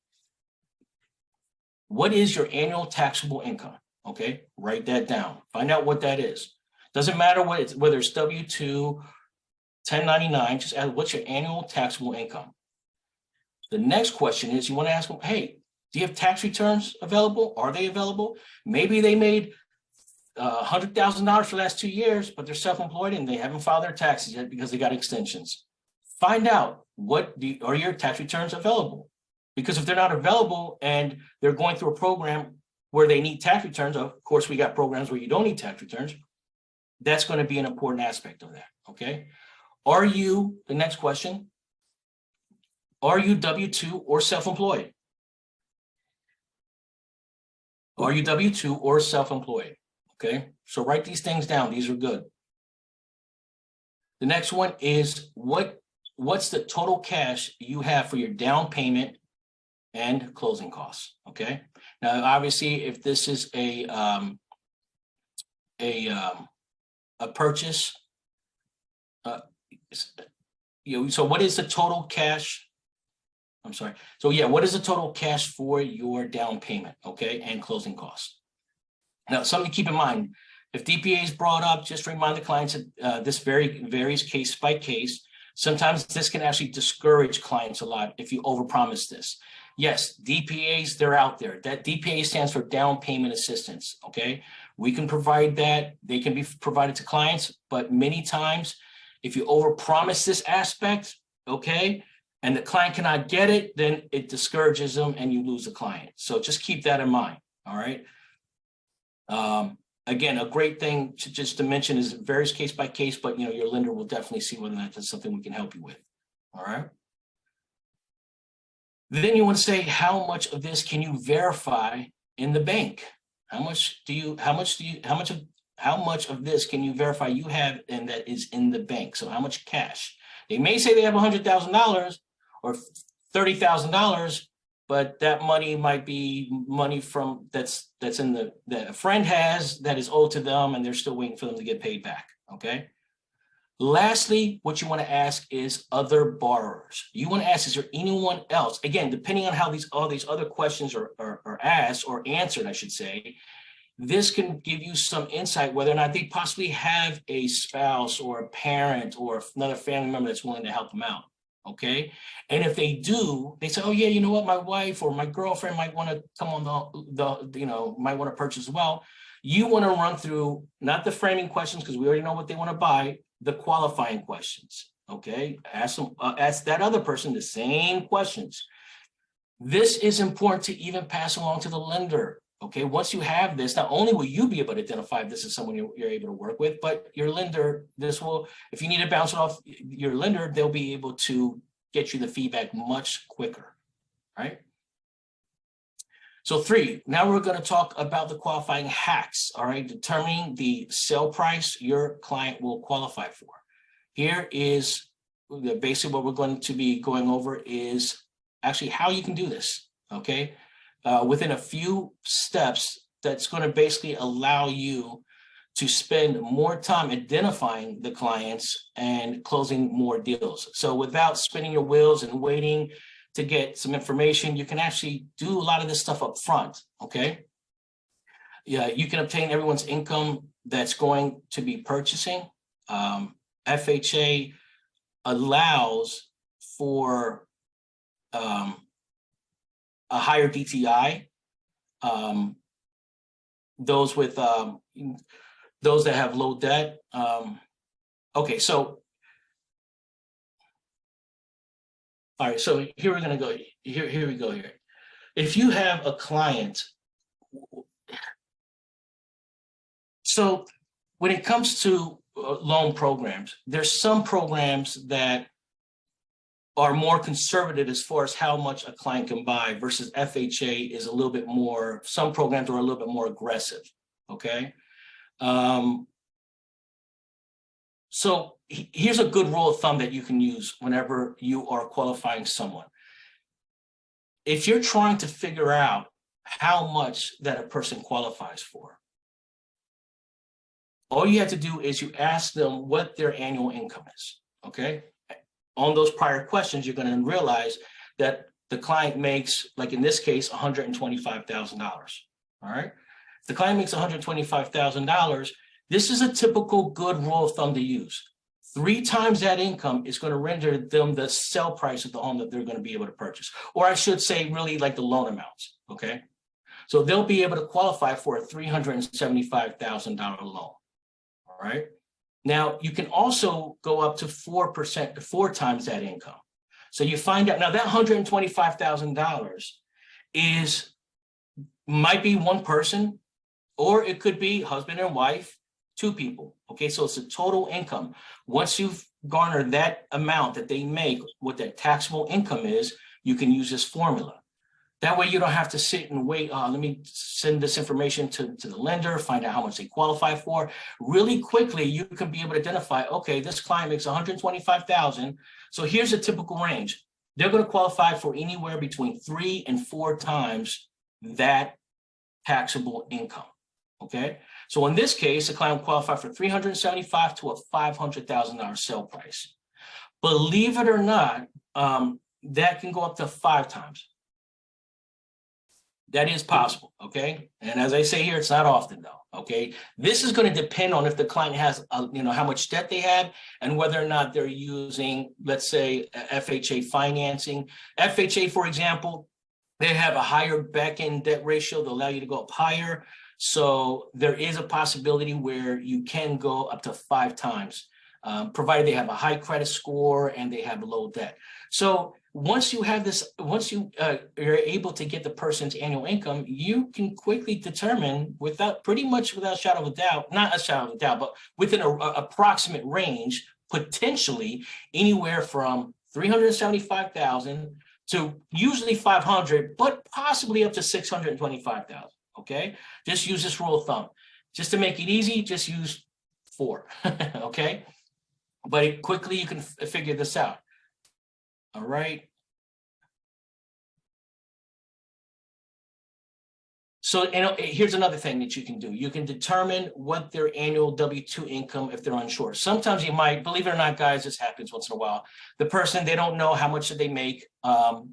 What is your annual taxable income? Okay, write that down. Find out what that is. Doesn't matter whether it's W-2, 1099, just ask what's your annual taxable income. The next question is you want to ask them, hey, do you have tax returns available? Are they available? Maybe they made $100,000 for the last 2 years, but they're self-employed and they haven't filed their taxes yet because they got extensions. Find out are your tax returns available? Because if they're not available and they're going through a program where they need tax returns, of course, we got programs where you don't need tax returns. That's going to be an important aspect of that. Okay. The next question, are you W-2 or self-employed? Are you W-2 or self-employed? Okay, so write these things down. These are good. The next one is what's the total cash you have for your down payment and closing costs? Okay, now obviously if this is a purchase, so what is the total cash? I'm sorry. So yeah, what is the total cash for your down payment? Okay, and closing costs. Now, something to keep in mind, if DPA is brought up, just remind the clients that this varies case by case. Sometimes this can actually discourage clients a lot if you overpromise this. Yes, DPAs, they're out there. That DPA stands for down payment assistance, okay? We can provide that. They can be provided to clients, but many times, if you overpromise this aspect, okay, and the client cannot get it, then it discourages them and you lose the client. So just keep that in mind, all right? Again, a great thing to mention is it varies case by case, but your lender will definitely see whether or not that's something we can help you with. All right. Then you want to say, how much of this can you verify in the bank? How much of this can you verify you have and that is in the bank? So how much cash? They may say they have $100,000 or $30,000. But that money might be money from that a friend has that is owed to them, and they're still waiting for them to get paid back. Okay. Lastly, what you want to ask is other borrowers. You want to ask, is there anyone else? Again, depending on how all these other questions are asked or answered, I should say, this can give you some insight whether or not they possibly have a spouse or a parent or another family member that's willing to help them out. Okay. And if they do, they say, oh yeah, you know what, my wife or my girlfriend might want to come on might want to purchase as well. You want to run through not the framing questions, because we already know what they want to buy, the qualifying questions. Okay. Ask that other person the same questions. This is important to even pass along to the lender. Okay, once you have this, not only will you be able to identify if this is someone you're able to work with, but your lender, if you need to bounce it off your lender, they'll be able to get you the feedback much quicker, right? So 3, now we're going to talk about the qualifying hacks, all right? Determining the sale price your client will qualify for. Here is basically what we're going to be going over is actually how you can do this, okay? Within a few steps, that's going to basically allow you to spend more time identifying the clients and closing more deals. So without spinning your wheels and waiting to get some information, you can actually do a lot of this stuff up front, okay? Yeah, you can obtain everyone's income that's going to be purchasing. FHA allows for a higher DTI. Those with those that have low debt. Okay, so all right, so here we're gonna go. Here we go here. If you have a client, so when it comes to loan programs, there's some programs that are more conservative as far as how much a client can buy versus FHA is a little bit more, some programs are a little bit more aggressive, okay? So here's a good rule of thumb that you can use whenever you are qualifying someone. If you're trying to figure out how much that a person qualifies for, all you have to do is you ask them what their annual income is, okay? On those prior questions, you're going to realize that the client makes, like in this case, $125,000, all right? If the client makes $125,000, this is a typical good rule of thumb to use. 3 times that income is going to render them the sell price of the home that they're going to be able to purchase. Or I should say really like the loan amounts, okay? So they'll be able to qualify for a $375,000 loan, all right? Now, you can also go up to 4%, 4 times that income. So you find out, now that $125,000 might be one person, or it could be husband and wife, 2 people, okay? So it's a total income. Once you've garnered that amount that they make, what their taxable income is, you can use this formula. That way you don't have to sit and wait, let me send this information to the lender, find out how much they qualify for. Really quickly, you can be able to identify, okay, this client makes $125,000. So here's a typical range. They're going to qualify for anywhere between 3 and 4 times that taxable income, okay? So in this case, the client will qualify for $375,000 to a $500,000 sale price. Believe it or not, that can go up to 5 times. That is possible, okay? And as I say here, it's not often though, okay? This is going to depend on if the client has, how much debt they have and whether or not they're using, let's say, FHA financing. FHA, for example, they have a higher back-end debt ratio that allow you to go up higher. So there is a possibility where you can go up to 5 times, provided they have a high credit score and they have low debt. So once you have this, once you're able to get the person's annual income, you can quickly determine pretty much without a shadow of a doubt, not a shadow of a doubt, but within an approximate range, potentially anywhere from $375,000 to usually $500,000, but possibly up to $625,000. Okay, just use this rule of thumb. Just to make it easy, just use 4. Okay, but quickly you can figure this out. All right. So here's another thing that you can do. You can determine what their annual W-2 income if they're unsure. Sometimes you might, believe it or not, guys, this happens once in a while. The person, they don't know how much they make. They're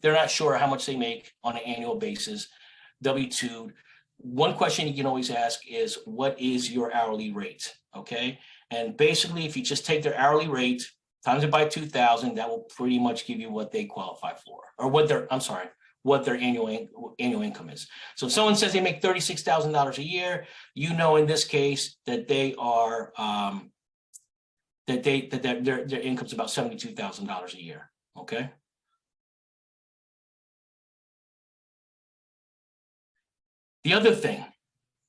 not sure how much they make on an annual basis. W-2. One question you can always ask is, what is your hourly rate? Okay. And basically, if you just take their hourly rate, times it by 2,000, that will pretty much give you what they qualify for, or what their annual income is. So if someone says they make $36,000 a year, you know, in this case that they are their income's about $72,000 a year. Okay. The other thing,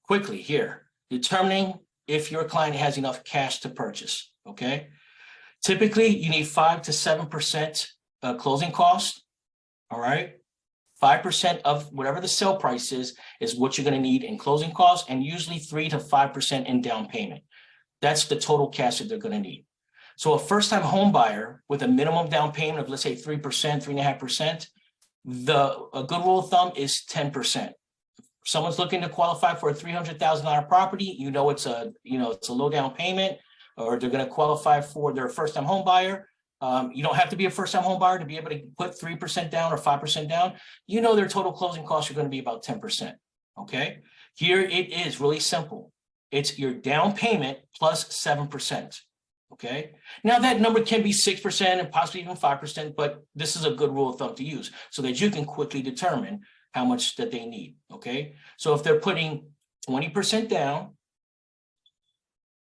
quickly here, determining if your client has enough cash to purchase. Okay. Typically, you need 5 to 7% closing costs. All right. 5% of whatever the sale price is what you're going to need in closing costs, and usually 3 to 5% in down payment. That's the total cash that they're going to need. So a first-time home buyer with a minimum down payment of, let's say, 3%, 3.5%, a good rule of thumb is 10%. If someone's looking to qualify for a $300,000 property, it's a low down payment, or they're going to qualify for their first-time home buyer. You don't have to be a first-time home buyer to be able to put 3% down or 5% down. Their total closing costs are going to be about 10%. Okay. Here it is really simple. It's your down payment plus 7%. Okay. Now that number can be 6% and possibly even 5%, but this is a good rule of thumb to use so that you can quickly determine how much that they need. Okay. So if they're putting 20% down,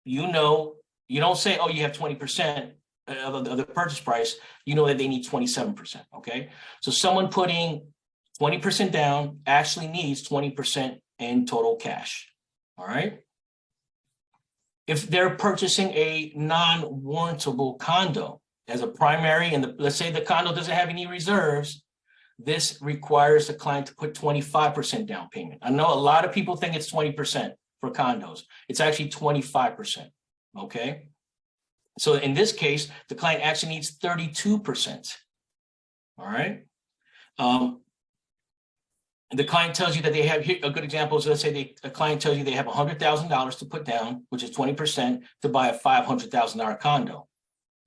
you don't say, oh, you have 20% of the purchase price, that they need 27%. Okay. So someone putting 20% down actually needs 20% in total cash. All right. If they're purchasing a non-warrantable condo as a primary, and let's say the condo doesn't have any reserves, this requires the client to put 25% down payment. I know a lot of people think it's 20% for condos. It's actually 25%. Okay. So in this case, the client actually needs 32%. All right. The client tells you that they have, here a good example is, let's say a client tells you they have $100,000 to put down, which is 20%, to buy a $500,000 condo.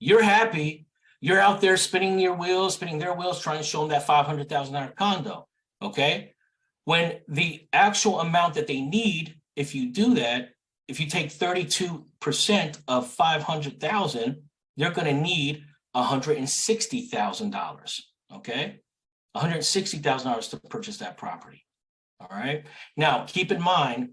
You're happy. You're out there spinning their wheels, trying to show them that $500,000 condo. Okay. When the actual amount that they need, if you do that, if you take 32% of 500,000, they're going to need $160,000. Okay. $160,000 to purchase that property. All right. Now, keep in mind,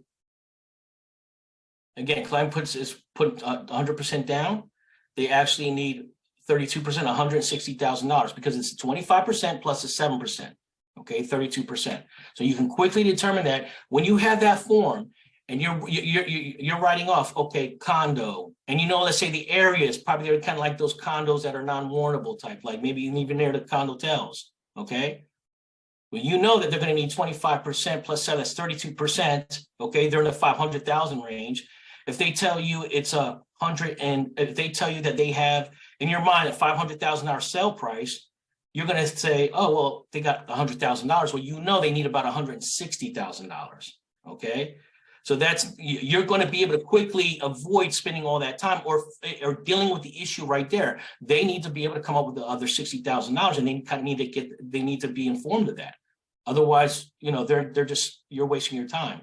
again, client put 100% down. They actually need 32%, $160,000, because it's 25% plus a 7%. Okay, 32%. So you can quickly determine that when you have that form and you're writing off, okay, condo, and let's say the area is probably kind of like those condos that are non-warrantable type, like maybe even near the condotels. Okay. Well, that they're going to need 25% plus 7, that's 32%. Okay. They're in the 500,000 range. If they tell you it's 100, and if they tell you that they have in your mind a $500,000 sale price, you're going to say, oh, well, they got $100,000. Well, they need about $160,000. Okay. So you're going to be able to quickly avoid spending all that time or dealing with the issue right there. They need to be able to come up with the other $60,000, and they kind of need to be informed of that. Otherwise, you're wasting your time.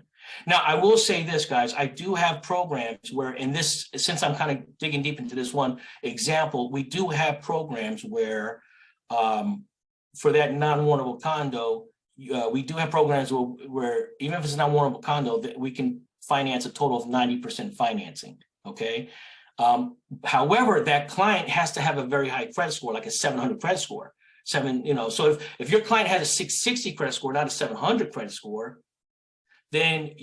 Now, I will say this, guys, I do have programs where since I'm kind of digging deep into this one example, we do have programs where for that non-warrantable condo, we do have programs where even if it's not a warrantable condo, that we can finance a total of 90% financing. Okay. However, that client has to have a very high credit score, like a 700 credit score. So if your client has a 660 credit score, not a 700 credit score, then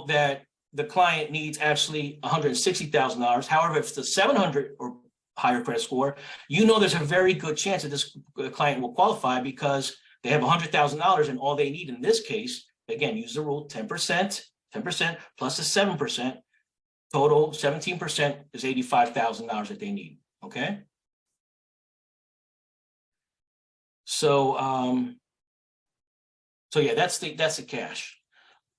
that the client needs actually $160,000. However, if it's the 700 or higher credit score, there's a very good chance that this client will qualify because they have $100,000, and all they need in this case, again, use the rule, 10% plus a 7%, total 17% is $85,000 that they need. Okay. So yeah, that's the cash.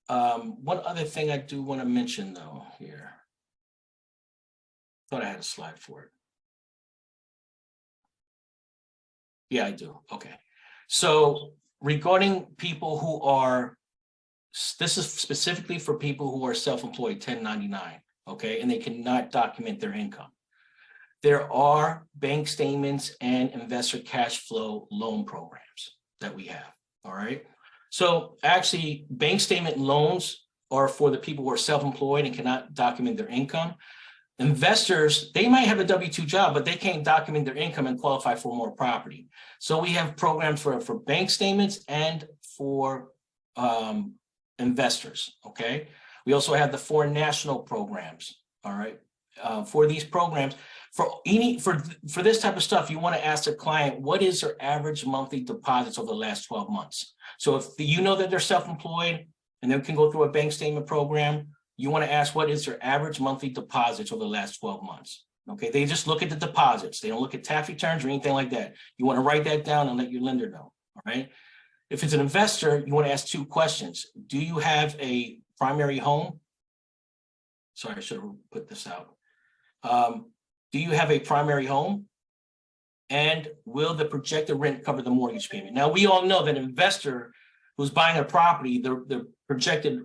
One other thing I do want to mention though here. Thought I had a slide for it. Yeah, I do. Okay. So regarding people who this is specifically for people who are self-employed 1099, okay, and they cannot document their income. There are bank statements and investor cash flow loan programs that we have, all right? So actually, bank statement loans are for the people who are self-employed and cannot document their income. Investors, they might have a W-2 job, but they can't document their income and qualify for more property. So we have programs for bank statements and for investors, okay? We also have the foreign national programs, all right? For these programs, For this type of stuff, you want to ask the client, what is their average monthly deposits over the last 12 months? So if you know that they're self-employed and they can go through a bank statement program, you want to ask what is their average monthly deposits over the last 12 months. Okay, they just look at the deposits. They don't look at tax returns or anything like that. You want to write that down and let your lender know. All right. If it's an investor, you want to ask 2 questions. Do you have a primary home? Sorry, I should have put this out. Do you have a primary home? And will the projected rent cover the mortgage payment? Now, we all know that an investor who's buying a property, the projected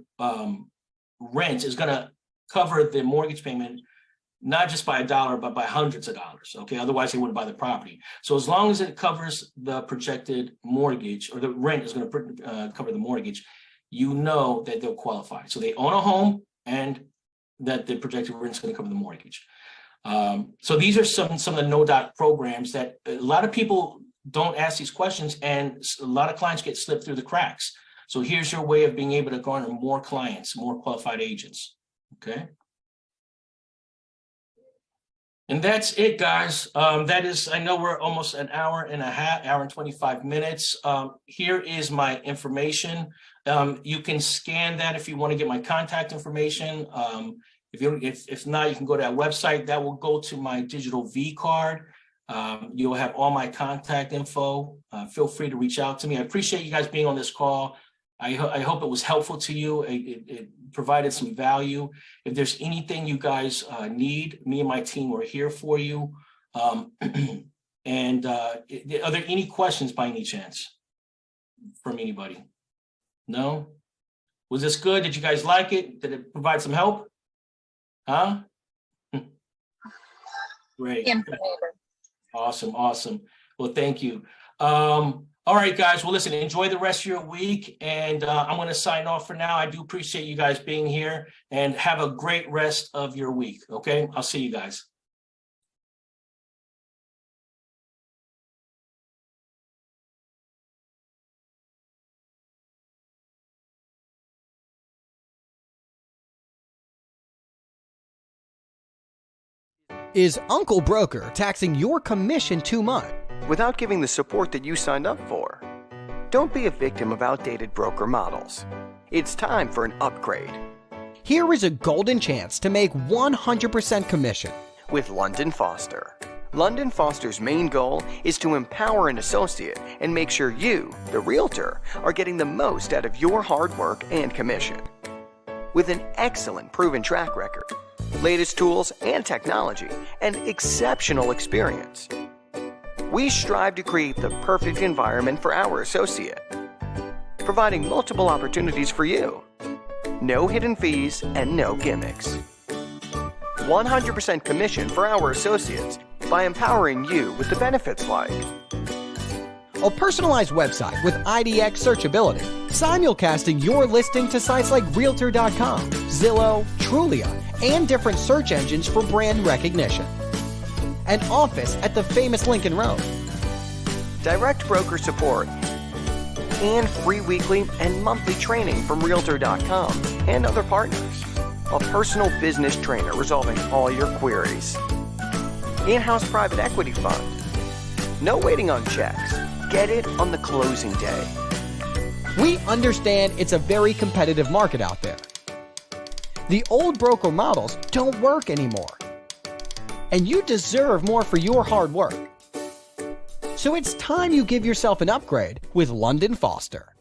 rent is going to cover the mortgage payment, not just by $1, but by hundreds of dollars. Okay, otherwise they wouldn't buy the property. So as long as it covers the projected mortgage, or the rent is going to cover the mortgage, you know that they'll qualify. So they own a home and that the projected rent is going to cover the mortgage. So these are some of the no-doc programs that a lot of people don't ask these questions, and a lot of clients get slipped through the cracks. So here's your way of being able to garner more clients, more qualified agents. Okay. And that's it, guys. That is, I know we're almost an hour and a half, hour and 25 minutes. Here is my information. You can scan that if you want to get my contact information. If not, you can go to that website. That will go to my digital V card. You'll have all my contact info. Feel free to reach out to me. I appreciate you guys being on this call. I hope it was helpful to you. It provided some value. If there's anything you guys need, me and my team are here for you. Are there any questions by any chance from anybody? No? Was this good? Did you guys like it? Did it provide some help? Huh? Great. Awesome. Well, thank you. All right, guys. Well, listen, enjoy the rest of your week. And I'm going to sign off for now. I do appreciate you guys being here, and have a great rest of your week. Okay. I'll see you guys. Is Uncle Broker taxing your commission too much without giving the support that you signed up for? Don't be a victim of outdated broker models. It's time for an upgrade. Here is a golden chance to make 100% commission with London Foster. London Foster's main goal is to empower an associate and make sure you, the realtor, are getting the most out of your hard work and commission. With an excellent proven track record, latest tools and technology, and exceptional experience, we strive to create the perfect environment for our associate, providing multiple opportunities for you. No hidden fees and no gimmicks. 100% commission for our associates by empowering you with the benefits like a personalized website with IDX searchability, simulcasting your listing to sites like Realtor.com, Zillow, Trulia, and different search engines for brand recognition. An office at the famous Lincoln Road. Direct broker support and free weekly and monthly training from Realtor.com and other partners. A personal business trainer resolving all your queries. In-house private equity fund. No waiting on checks. Get it on the closing day. We understand it's a very competitive market out there. The old broker models don't work anymore. And you deserve more for your hard work. So it's time you give yourself an upgrade with London Foster.